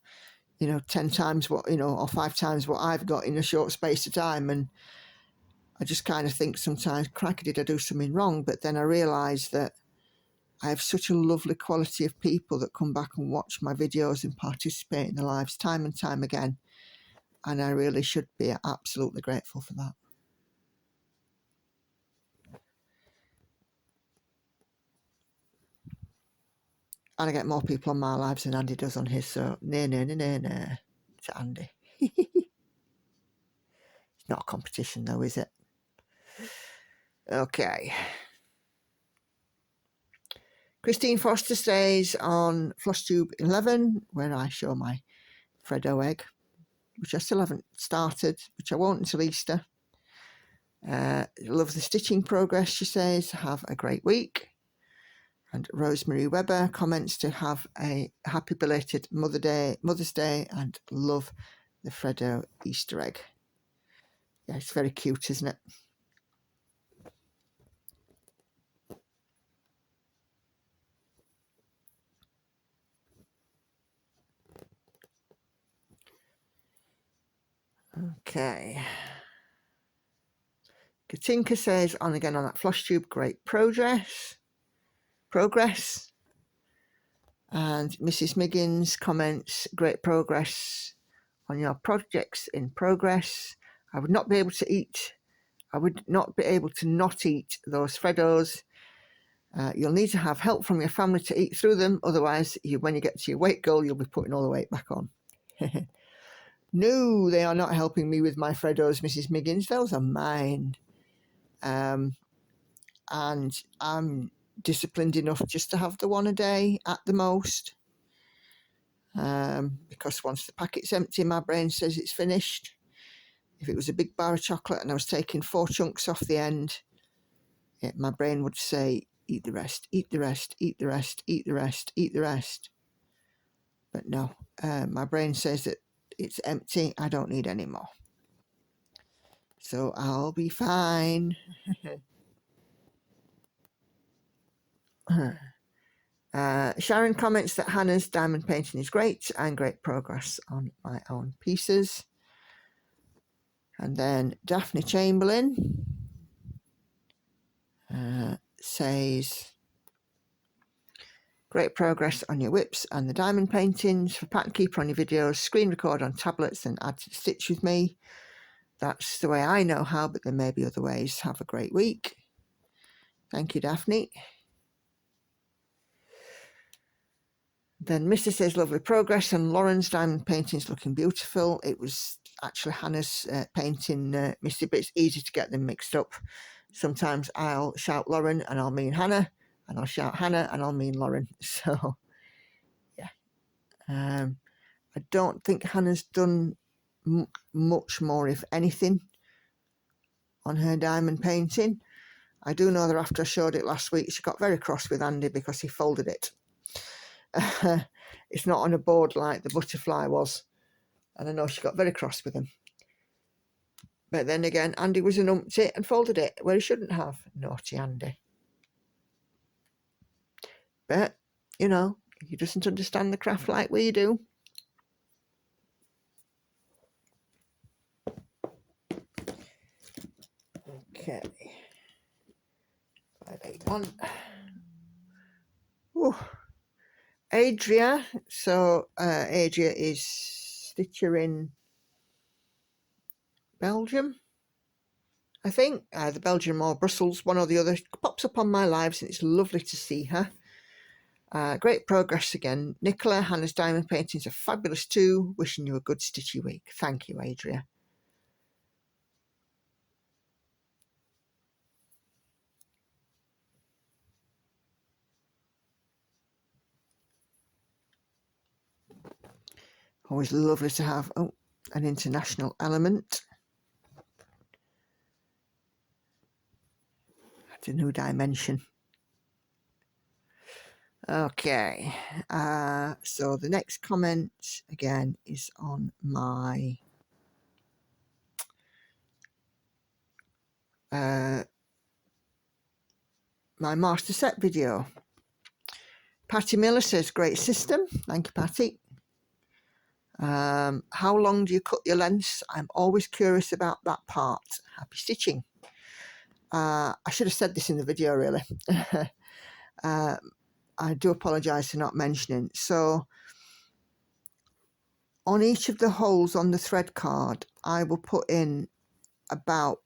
10 times what, or 5 times what I've got in a short space of time. And I just kind of think sometimes, cracky, did I do something wrong? But then I realise that I have such a lovely quality of people that come back and watch my videos and participate in the lives time and time again. And I really should be absolutely grateful for that. And I get more people on my lives than Andy does on his, so no to Andy. It's not a competition though, is it? Okay. Christine Foster stays on Floss Tube 11, where I show my Freddo egg, which I still haven't started, which I won't until Easter. Love the stitching progress, she says. Have a great week. And Rosemary Webber comments to have a happy belated Mother's Day, and love the Freddo Easter egg. Yeah, it's very cute, isn't it? Okay. Katinka says, on again on that floss tube, great progress. And Mrs. Miggins comments, great progress on your projects in progress. I would not be able to not eat those Freddos. You'll need to have help from your family to eat through them. Otherwise, when you get to your weight goal, you'll be putting all the weight back on. No, they are not helping me with my Freddos, Mrs. Miggins. Those are mine. And I'm disciplined enough just to have the one a day at the most. Because once the packet's empty, my brain says it's finished. If it was a big bar of chocolate and I was taking 4 chunks off the end, my brain would say, eat the rest, eat the rest, eat the rest, eat the rest, eat the rest. But no, my brain says that it's empty, I don't need any more. So I'll be fine. Sharon comments that Hannah's diamond painting is great and great progress on my own pieces. And then Daphne Chamberlain says, great progress on your whips and the diamond paintings. For pattern keeper on your videos, screen record on tablets and add to the stitch with me. That's the way I know how, but there may be other ways. Have a great week. Thank you, Daphne. Then Mr. says, lovely progress, and Lauren's diamond painting's looking beautiful. It was actually Hannah's painting, Missy, but it's easy to get them mixed up. Sometimes I'll shout Lauren and I'll mean Hannah, and I'll shout Hannah and I'll mean Lauren. So, yeah. I don't think Hannah's done much more, if anything, on her diamond painting. I do know that after I showed it last week, she got very cross with Andy because he folded it. It's not on a board like the butterfly was, and I know she got very cross with him. But then again, Andy was a numpty and folded it where he shouldn't have. Naughty Andy. But, you know, he doesn't understand the craft like we do. Okay. 581. Ooh. Adria. So Adria is stitcher in Belgium, I think. Either Belgium or Brussels, one or the other. Pops up on my lives and it's lovely to see her. Great progress again. Nicola, Hannah's diamond paintings are fabulous too. Wishing you a good stitchy week. Thank you, Adria. Always lovely to have an international element. That's a new dimension. Okay, so the next comment again is on my my master set video. Patty Miller says, great system. Thank you, Patty. How long do you cut your lengths? I'm always curious about that part. Happy stitching. I should have said this in the video, really. I do apologise for not mentioning. So on each of the holes on the thread card, I will put in about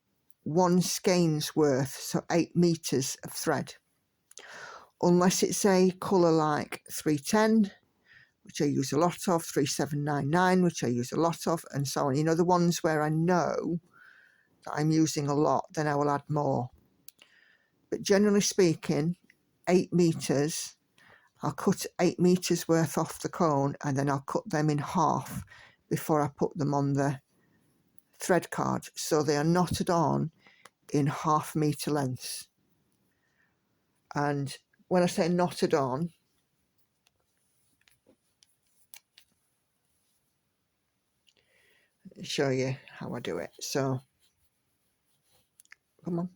1 skein's worth, so 8 meters of thread. Unless it's a colour like 310, which I use a lot of, 3799, which I use a lot of, and so on. You know, the ones where I know that I'm using a lot, then I will add more. But generally speaking, 8 meters, I'll cut 8 meters worth off the cone and then I'll cut them in half before I put them on the thread card, so they are knotted on in 1/2 meter lengths. And when I say knotted on, I'll show you how I do it. So come on.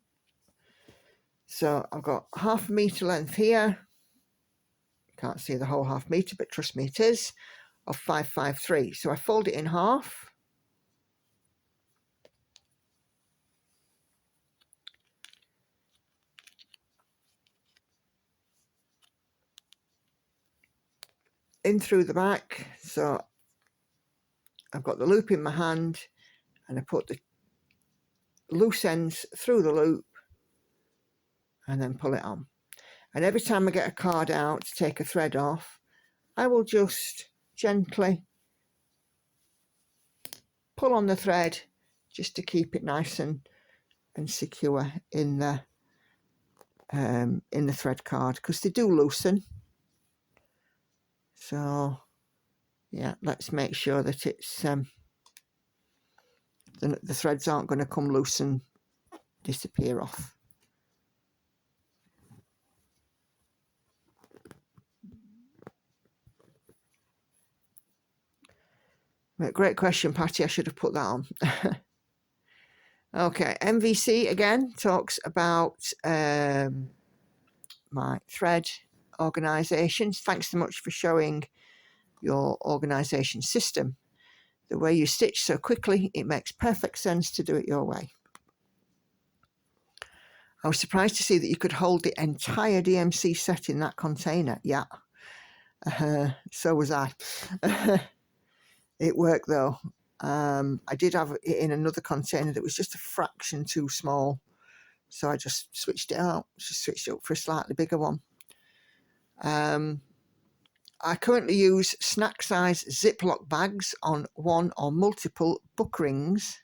So I've got 1/2 meter length here. Can't see the whole 1/2 meter, but trust me it is, of 553. So I fold it in half. In through the back. So I've got the loop in my hand and I put the loose ends through the loop and then pull it on. And every time I get a card out to take a thread off, I will just gently pull on the thread just to keep it nice and secure in the thread card, because they do loosen. So yeah, let's make sure that it's the threads aren't going to come loose and disappear off. Great question, Patty. I should have put that on. Okay, MVC again talks about my thread organisations. Thanks so much for showing your organisation system. The way you stitch so quickly, it makes perfect sense to do it your way. I was surprised to see that you could hold the entire DMC set in that container. Yeah, so was I. It worked though. I did have it in another container that was just a fraction too small, so I just switched it out. Just switched it up for a slightly bigger one. I currently use snack size Ziploc bags on one or multiple book rings,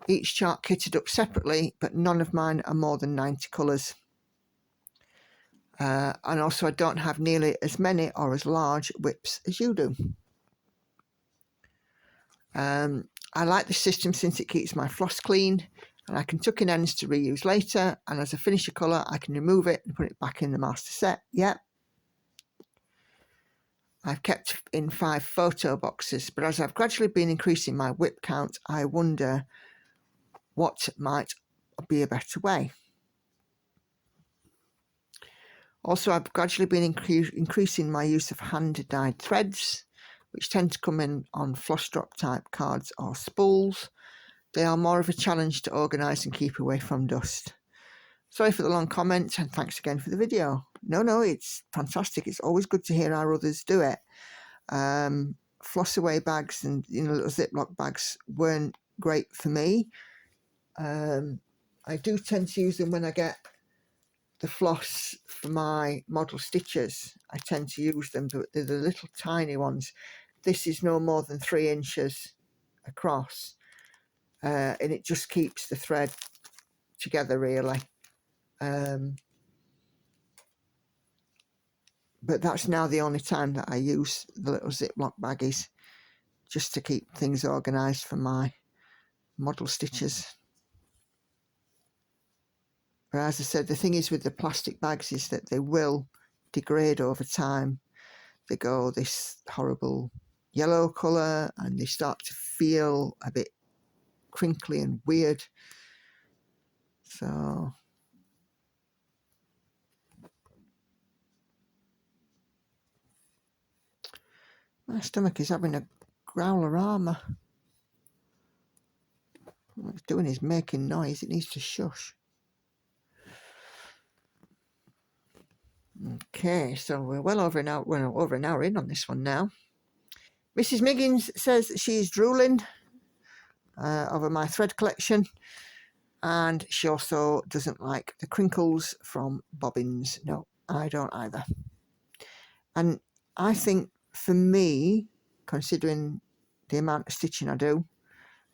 each chart kitted up separately, but none of mine are more than 90 colours. And also I don't have nearly as many or as large whips as you do. I like the system since it keeps my floss clean and I can tuck in ends to reuse later, and as I finish a colour I can remove it and put it back in the master set. Yep. I've kept in 5 photo boxes, but as I've gradually been increasing my whip count, I wonder what might be a better way. Also, I've gradually been increasing my use of hand-dyed threads, which tend to come in on floss drop type cards or spools. They are more of a challenge to organise and keep away from dust. Sorry for the long comment, and thanks again for the video. No, it's fantastic. It's always good to hear how others do it. Floss away bags and little Ziploc bags weren't great for me. I do tend to use them when I get the floss for my model stitches. I tend to use them, but they're the little tiny ones. This is no more than 3 inches across, and it just keeps the thread together really. But that's now the only time that I use the little Ziploc baggies, just to keep things organised for my model stitches. But as I said, the thing is with the plastic bags is that they will degrade over time. They go this horrible yellow colour and they start to feel a bit crinkly and weird. So my stomach is having a growler-armour. What it's doing is making noise. It needs to shush. Okay, so we're well over an hour. We're over an hour in on this one now. Mrs. Miggins says she's drooling over my thread collection, and she also doesn't like the crinkles from bobbins. No, I don't either. And I think for me, considering the amount of stitching I do,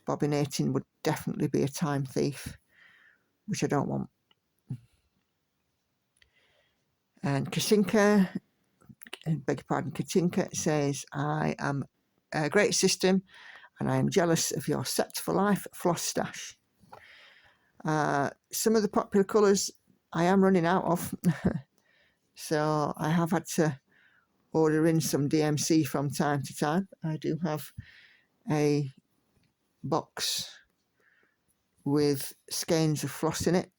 bobbinating would definitely be a time thief, which I don't want. And Katinka, beg your pardon, Katinka says, I am a great system and I am jealous of your Set for Life floss stash. Some of the popular colours I am running out of, so I have had to order in some DMC from time to time. I do have a box with skeins of floss in it.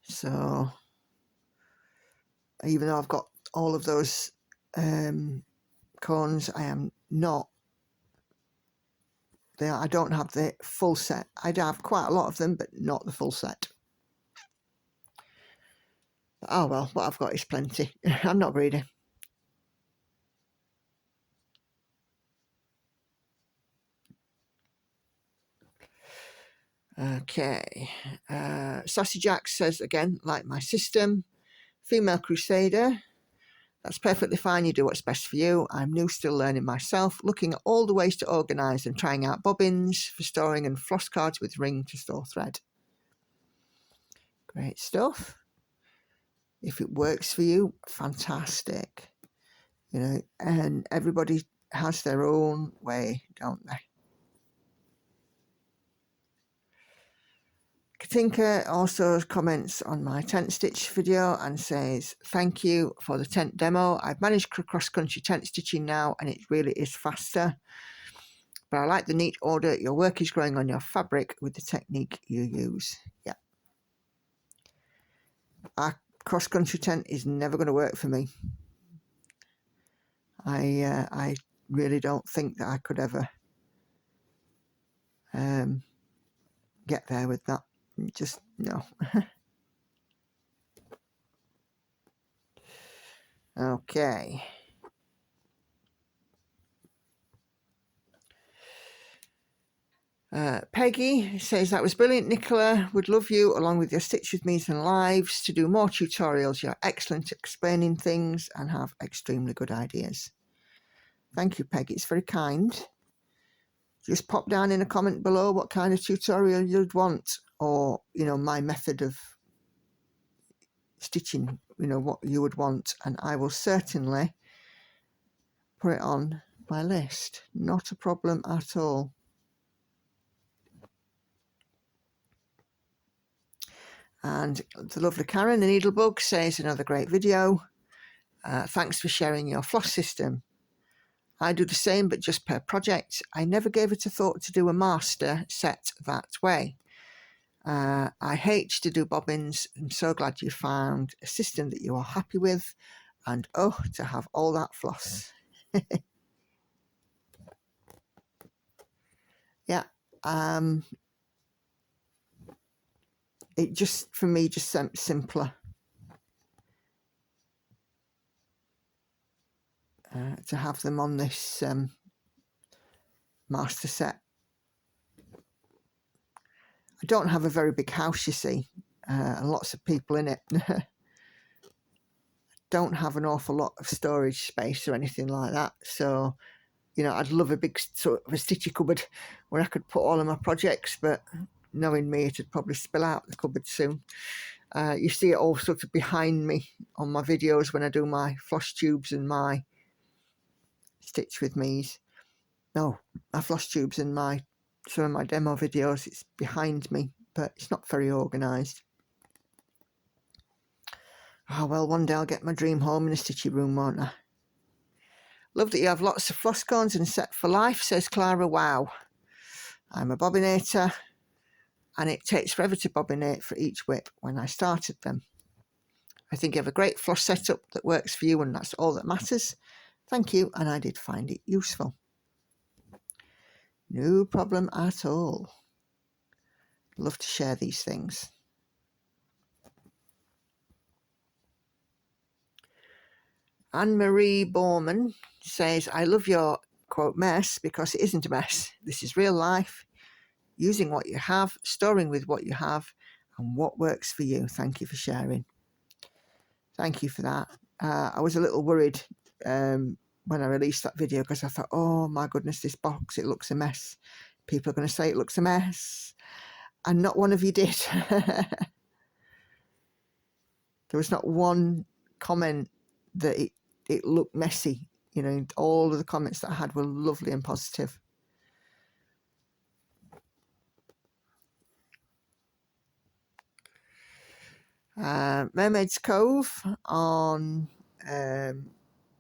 So even though I've got all of those cones, I am not there. I don't have the full set. I do have quite a lot of them, but not the full set. But, oh well, what I've got is plenty. I'm not greedy. Okay, Sassy Jack says again, like my system, female crusader. That's perfectly fine. You do what's best for you. I'm new, still learning myself, looking at all the ways to organise and trying out bobbins for storing and floss cards with ring to store thread. Great stuff. If it works for you, fantastic. And everybody has their own way, don't they? Katinka also comments on my tent stitch video and says, thank you for the tent demo. I've managed cross-country tent stitching now and it really is faster. But I like the neat order. Your work is growing on your fabric with the technique you use. Yeah. Our cross-country tent is never going to work for me. I really don't think that I could ever get there with that. Just no. Okay. Peggy says, that was brilliant, Nicola. Would love you, along with your Stitch With Me's and lives, to do more tutorials. You're excellent at explaining things and have extremely good ideas. Thank you, Peggy. It's very kind. Just pop down in a comment below what kind of tutorial you'd want, or, my method of stitching, what you would want, and I will certainly put it on my list. Not a problem at all. And the lovely Karen, the Needlebug, says, another great video. Thanks for sharing your floss system. I do the same, but just per project. I never gave it a thought to do a master set that way. I hate to do bobbins. I'm so glad you found a system that you are happy with, and oh, to have all that floss. Yeah, it just, for me, just simpler to have them on this master set. I don't have a very big house, you see, and lots of people in it. Don't have an awful lot of storage space or anything like that, so you know, I'd love a big sort of a stitchy cupboard where I could put all of my projects, but knowing me, it'd probably spill out the cupboard soon. You see it all sort of behind me on my videos when I do my floss tubes and my stitch with me's. No, my floss tubes and some of my demo videos, it's behind me, but it's not very organised. Oh well, one day I'll get my dream home in a stitchy room, won't I? Love that you have lots of floss cones and set for life, says Clara. Wow. I'm a bobbinator, and it takes forever to bobbinate for each whip when I started them. I think you have a great floss setup that works for you, and that's all that matters. Thank you, and I did find it useful. No problem at all. Love to share these things. Anne-Marie Borman says, I love your, quote, mess, because it isn't a mess. This is real life, using what you have, storing with what you have, and what works for you. Thank you for sharing. Thank you for that. I was a little worried when I released that video, because I thought, oh my goodness, this box, it looks a mess. People are going to say it looks a mess. And not one of you did. There was not one comment that it looked messy. You know, all of the comments that I had were lovely and positive. Mermaid's Cove on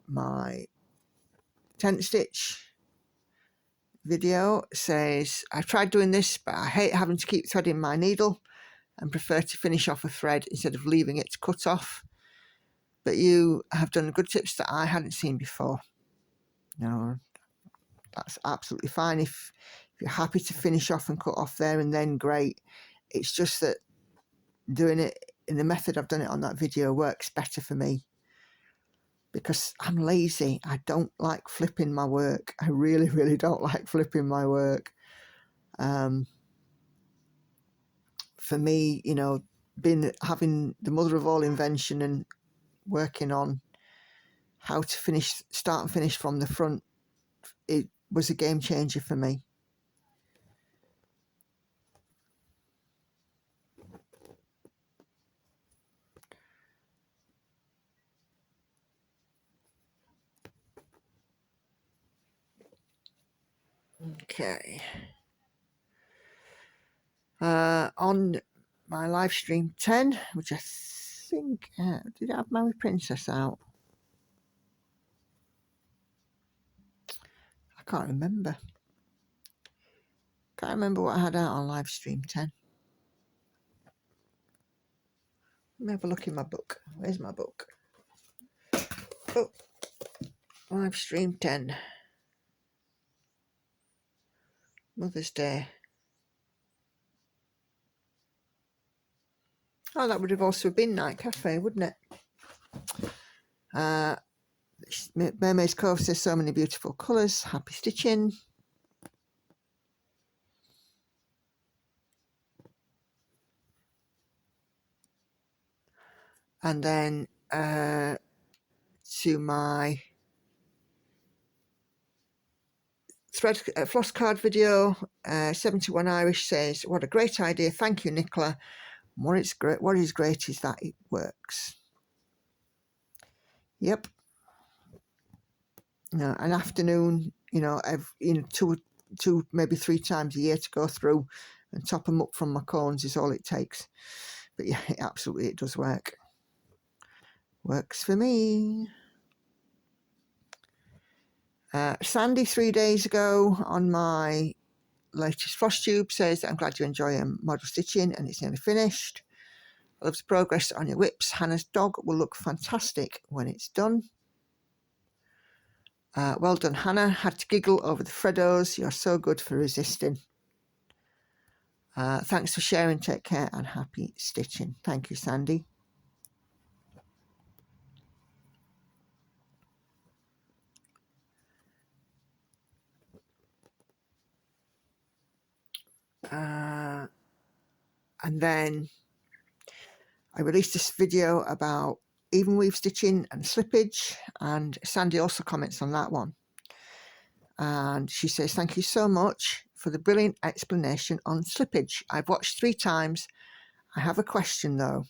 my tent stitch video says, I've tried doing this, but I hate having to keep threading my needle and prefer to finish off a thread instead of leaving it to cut off. But you have done good tips that I hadn't seen before. No, that's absolutely fine. If you're happy to finish off and cut off there and then, great. It's just that doing it in the method I've done it on that video works better for me, because I'm lazy. I don't like flipping my work. I really, really don't like flipping my work. For me, you know, having the mother of all invention and working on how to start and finish from the front, it was a game changer for me. Okay. On my live stream 10, which I think, did I have Mary Princess out? I can't remember. Can't remember what I had out on live stream 10. Let me have a look in my book. Where's my book? Oh, live stream 10. Mother's Day. Oh, that would have also been Night Cafe, wouldn't it? Mermaid's Cove says, so many beautiful colours. Happy stitching. And then to my thread floss card video, 71 Irish says, what a great idea. Thank you, Nicola. What is great is that it works. Yep. You know, an afternoon, you know, two, maybe 3 times a year to go through and top them up from my cones is all it takes. But yeah, absolutely, it does work. Works for me. Sandy 3 days ago on my latest frost tube says that I'm glad you enjoy model stitching and it's nearly finished. Loves progress on your whips. Hannah's dog will look fantastic when it's done. Well done, Hannah. Had to giggle over the Freddos. You're so good for resisting. Thanks for sharing. Take care and happy stitching. Thank you, Sandy. And then I released this video about Evenweave stitching and slippage, and Sandy also comments on that one. And she says, thank you so much for the brilliant explanation on slippage. I've watched 3 times. I have a question though.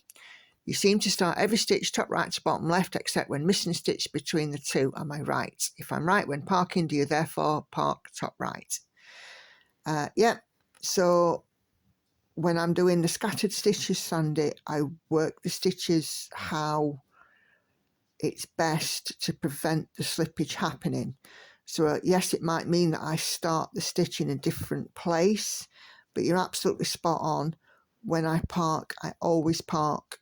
You seem to start every stitch top right to bottom left, except when missing a stitch between the two. Am I right? If I'm right, when parking, do you therefore park top right? Yeah. So when I'm doing the scattered stitches, Sandy, I work the stitches how it's best to prevent the slippage happening. So yes, it might mean that I start the stitch in a different place, but you're absolutely spot on. When I park, I always park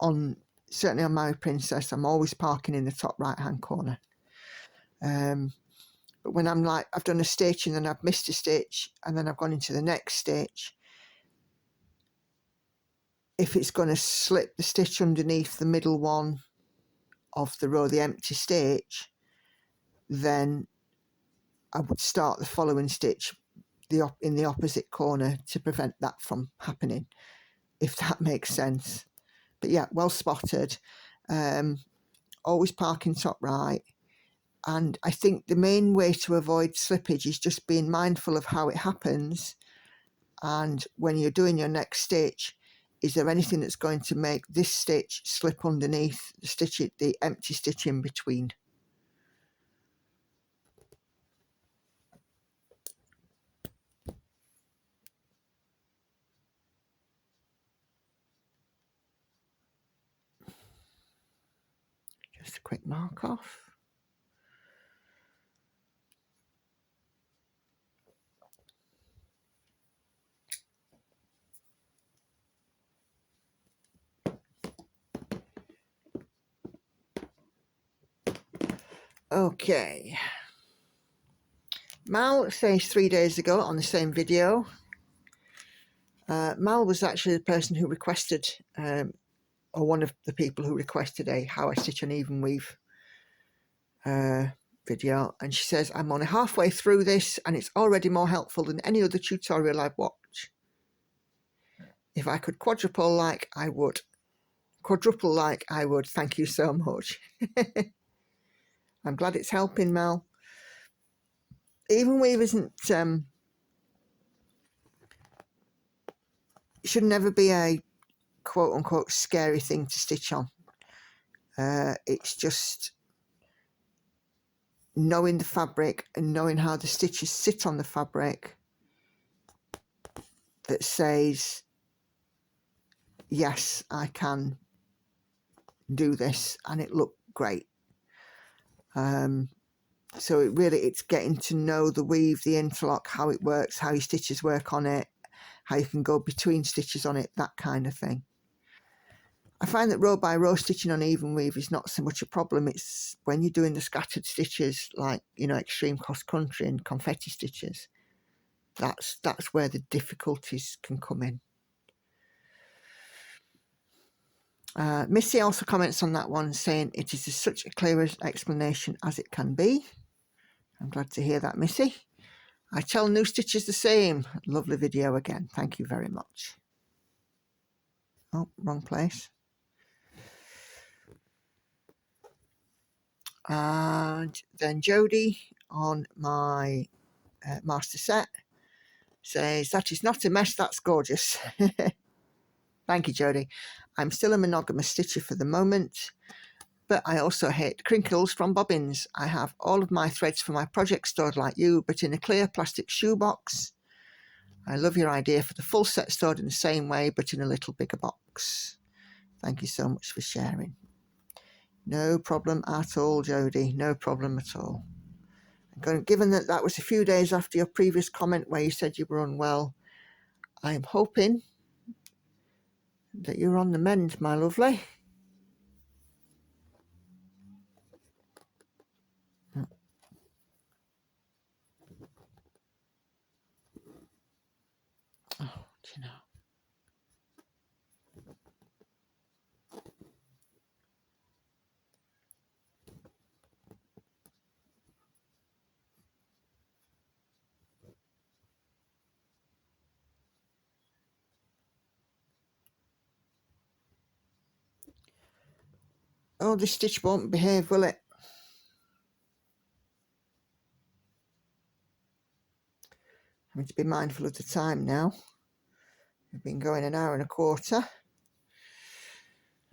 on, certainly on my Princess, I'm always parking in the top right hand corner. But when I'm like, I've done a stitch and then I've missed a stitch and then I've gone into the next stitch, if it's going to slip the stitch underneath the middle one of the row, the empty stitch, then I would start the following stitch in the opposite corner to prevent that from happening, if that makes sense. But yeah, well spotted. Always parking top right. And I think the main way to avoid slippage is just being mindful of how it happens. And when you're doing your next stitch, is there anything that's going to make this stitch slip underneath the stitch, the empty stitch in between? Just a quick mark off. Okay. Mal says 3 days ago on the same video. Mal was actually the person who requested, or one of the people who requested a How I Stitch an Evenweave video, and she says, I'm only halfway through this and it's already more helpful than any other tutorial I've watched. If I could quadruple like I would. Thank you so much. I'm glad it's helping, Mel. Evenweave isn't, should never be a quote unquote scary thing to stitch on. It's just knowing the fabric and knowing how the stitches sit on the fabric that says, yes, I can do this and it looked great. So it's getting to know the weave, the interlock, how it works, how your stitches work on it, how you can go between stitches on it, that kind of thing. I find that row by row stitching on Evenweave is not so much a problem. It's when you're doing the scattered stitches, like, you know, extreme cross country and confetti stitches, that's where the difficulties can come in. Missy also comments on that one, saying it is such a clear explanation as it can be. I'm glad to hear that, Missy. I tell new stitches the same. Lovely video again. Thank you very much. Oh, wrong place. And then Jodie on my master set says, that is not a mess, that's gorgeous. Thank you, Jodie. I'm still a monogamous stitcher for the moment, but I also hate crinkles from bobbins. I have all of my threads for my project stored like you, but in a clear plastic shoebox. I love your idea for the full set stored in the same way, but in a little bigger box. Thank you so much for sharing. No problem at all, Jodie. No problem at all. Given that that was a few days after your previous comment where you said you were unwell, I am hoping that you're on the mend, my lovely. Oh, do you know? Oh, this stitch won't behave, will it? I need to be mindful of the time now. We've been going an hour and a quarter.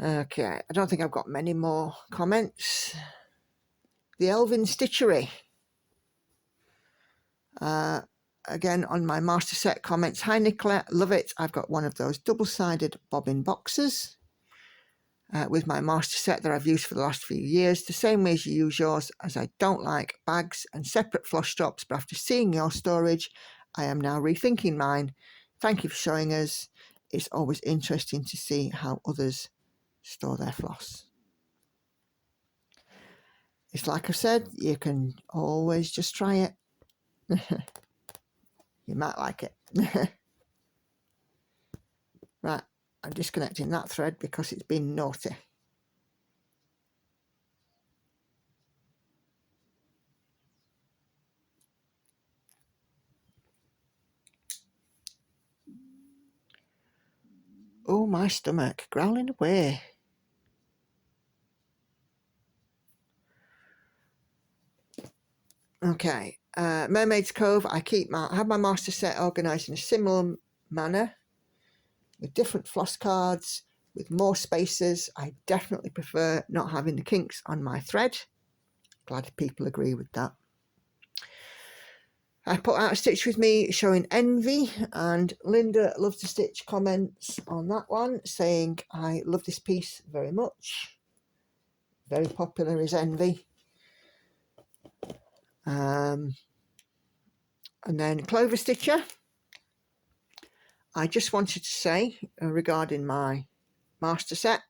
Okay, I don't think I've got many more comments. The Elvin Stitchery. Again, on my master set comments. Hi, Nicola. Love it. I've got one of those double-sided bobbin boxes with my master set that I've used for the last few years. The same way as you use yours, as I don't like bags and separate flush stops. But after seeing your storage, I am now rethinking mine. Thank you for showing us. It's always interesting to see how others store their floss. It's like I said, you can always just try it. You might like it. Right, I'm disconnecting that thread because it's been naughty. Oh, my stomach growling away. Okay, Mermaid's Cove. I have my master set organised in a similar manner with different floss cards, with more spaces. I definitely prefer not having the kinks on my thread. Glad people agree with that. I put out a stitch with me showing Envy, and Linda Loves to Stitch comments on that one saying, I love this piece very much. Very popular is Envy. And then Clover Stitcher. I just wanted to say regarding my master set,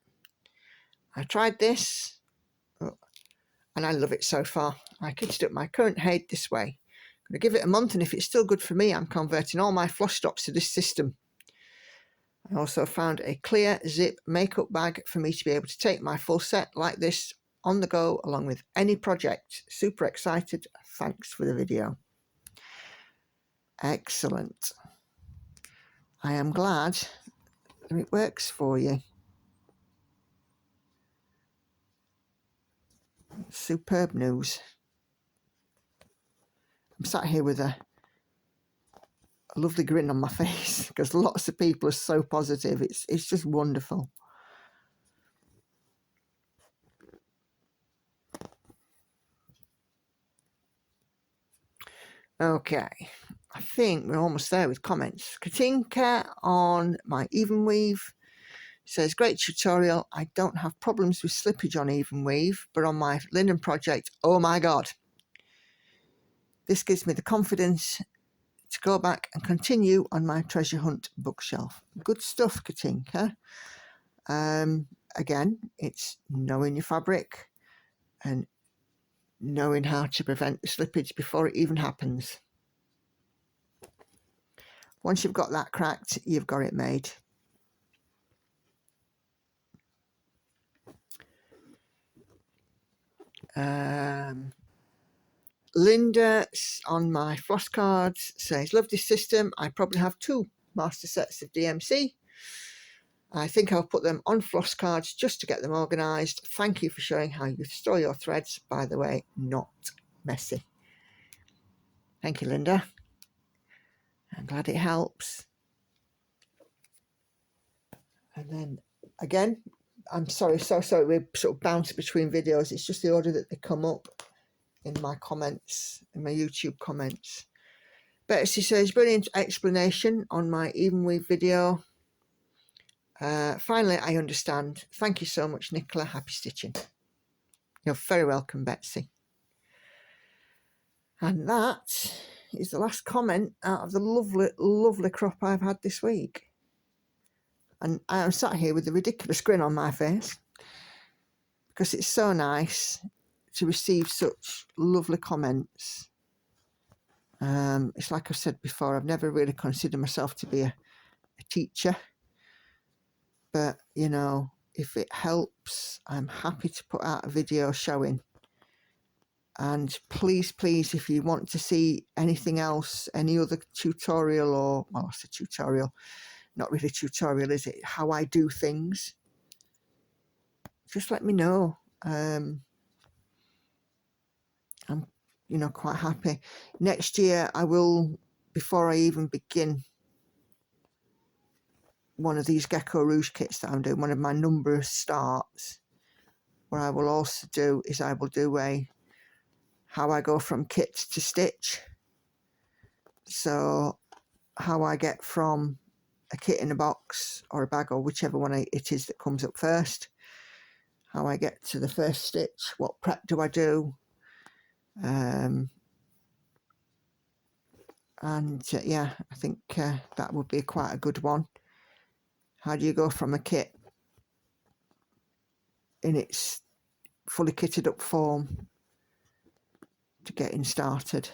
I tried this and I love it so far. I kitted up my current height this way. I'm going to give it a month, and if it's still good for me, I'm converting all my floss stops to this system. I also found a clear zip makeup bag for me to be able to take my full set like this on the go along with any project. Super excited. Thanks for the video. Excellent. I am glad that it works for you. Superb news. I'm sat here with a lovely grin on my face because lots of people are so positive. It's just wonderful. Okay, I think we're almost there with comments. Katinka on my Evenweave says, great tutorial. I don't have problems with slippage on Evenweave, but on my linen project, oh my God. This gives me the confidence to go back and continue on my treasure hunt bookshelf. Good stuff, Katinka. Again, it's knowing your fabric and knowing how to prevent the slippage before it even happens. Once you've got that cracked, you've got it made. Linda on my floss cards says, love this system. I probably have 2 master sets of DMC. I think I'll put them on floss cards just to get them organised. Thank you for showing how you store your threads. By the way, not messy. Thank you, Linda. I'm glad it helps. And then again, I'm sorry, so sorry, we sort of bounce between videos. It's just the order that they come up in my comments, in my YouTube comments. Betsy says, brilliant explanation on my Evenweave video. Finally, I understand. Thank you so much, Nicola. Happy stitching. You're very welcome, Betsy. And that is the last comment out of the lovely, lovely crop I've had this week. And I am sat here with a ridiculous grin on my face because it's so nice to receive such lovely comments. It's like I've said before, I've never really considered myself to be a teacher. But, you know, if it helps, I'm happy to put out a video showing. And please, please, if you want to see anything else, any other tutorial or, well, it's a tutorial, not really tutorial, is it? How I do things, just let me know. I'm, you know, quite happy. Next year, I will, before I even begin one of these Gecko Rouge kits that I'm doing, one of my number of starts, what I will also do is I will do a how I go from kit to stitch. So how I get from a kit in a box or a bag or whichever one it is that comes up first, how I get to the first stitch, what prep do I do, and yeah, I think that would be quite a good one. How do you go from a kit in its fully kitted up form to getting started?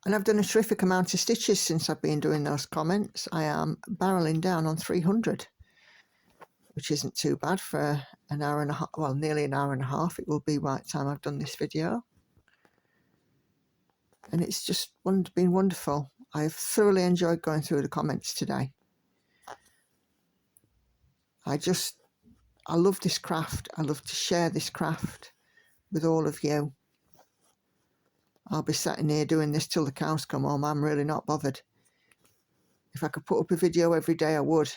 And I've done a terrific amount of stitches since I've been doing those comments. I am barreling down on 300, which isn't too bad for an hour and a half, well, nearly an hour and a half. It will be by the time I've done this video. And it's just been wonderful. I've thoroughly enjoyed going through the comments today. I love this craft. I love to share this craft with all of you. I'll be sitting here doing this till the cows come home. I'm really not bothered. If I could put up a video every day, I would.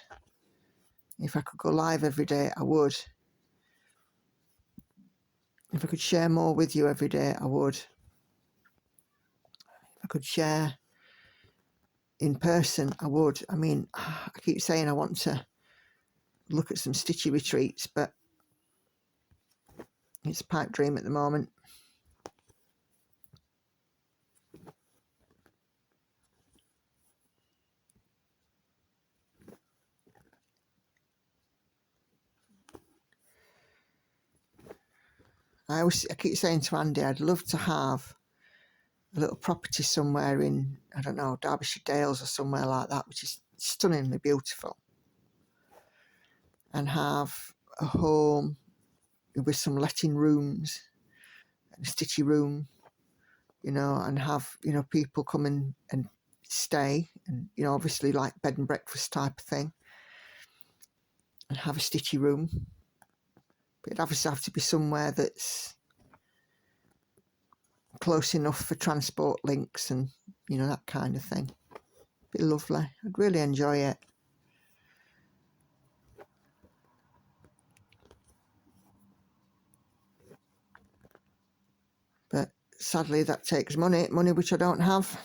If I could go live every day, I would. If I could share more with you every day, I would. If I could share in person, I would. I mean, I keep saying I want to look at some stitchy retreats, but it's a pipe dream at the moment. I keep saying to Andy, I'd love to have a little property somewhere in, I don't know, Derbyshire Dales or somewhere like that, which is stunningly beautiful, and have a home with some letting rooms and a stitchy room, you know, and have, you know, people come in and stay, and, you know, obviously like bed and breakfast type of thing, and have a stitchy room. But it'd obviously have to be somewhere that's close enough for transport links and, you know, that kind of thing. Be lovely. I'd really enjoy it. But sadly that takes money which I don't have.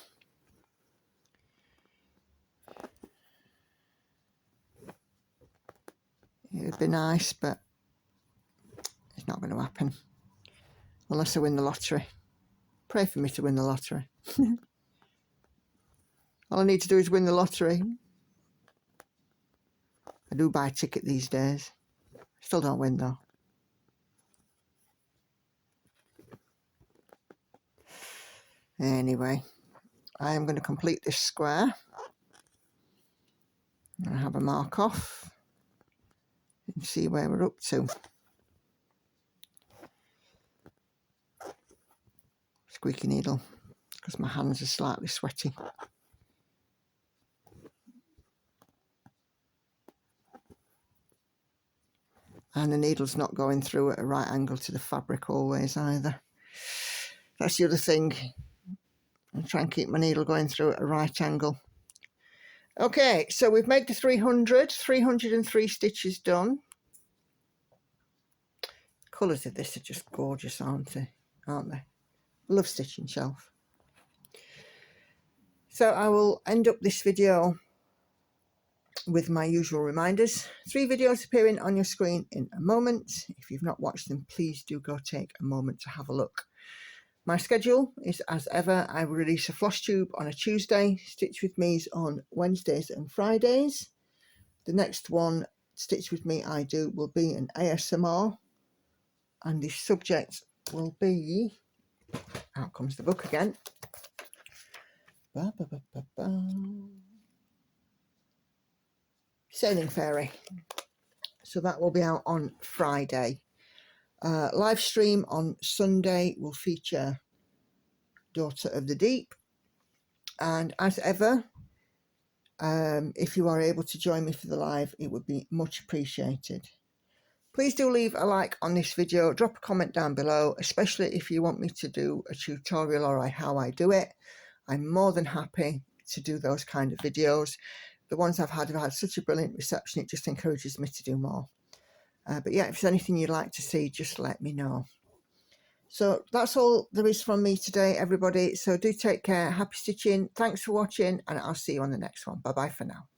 It'd be nice, but it's not going to happen unless I win the lottery. Pray for me to win the lottery. All I need to do is win the lottery. I do buy a ticket these days. Still don't win though. Anyway, I am going to complete this square. I have a mark off and see where we're up to. Squeaky needle, because my hands are slightly sweaty. And the needle's not going through at a right angle to the fabric always either. That's the other thing. I try and keep my needle going through at a right angle. Okay, so we've made the 303 stitches done. Colours of this are just gorgeous, aren't they? Love stitching shelf. So I will end up this video with my usual reminders. 3 videos appearing on your screen in a moment. If you've not watched them, please do go take a moment to have a look. My schedule is as ever. I will release a floss tube on a Tuesday, Stitch With Me's on Wednesdays and Fridays. The next one, Stitch With Me, I do will be an ASMR, and the subject will be, out comes the book again, Sailing Fairy. So that will be out on Friday. Live stream on Sunday will feature Daughter of the Deep. And as ever, if you are able to join me for the live, it would be much appreciated. Please do leave a like on this video, drop a comment down below, especially if you want me to do a tutorial or how I do it. I'm more than happy to do those kind of videos. The ones I've had have had such a brilliant reception, it just encourages me to do more. But yeah, if there's anything you'd like to see, just let me know. So that's all there is from me today, everybody. So do take care, happy stitching, thanks for watching, and I'll see you on the next one. Bye bye for now.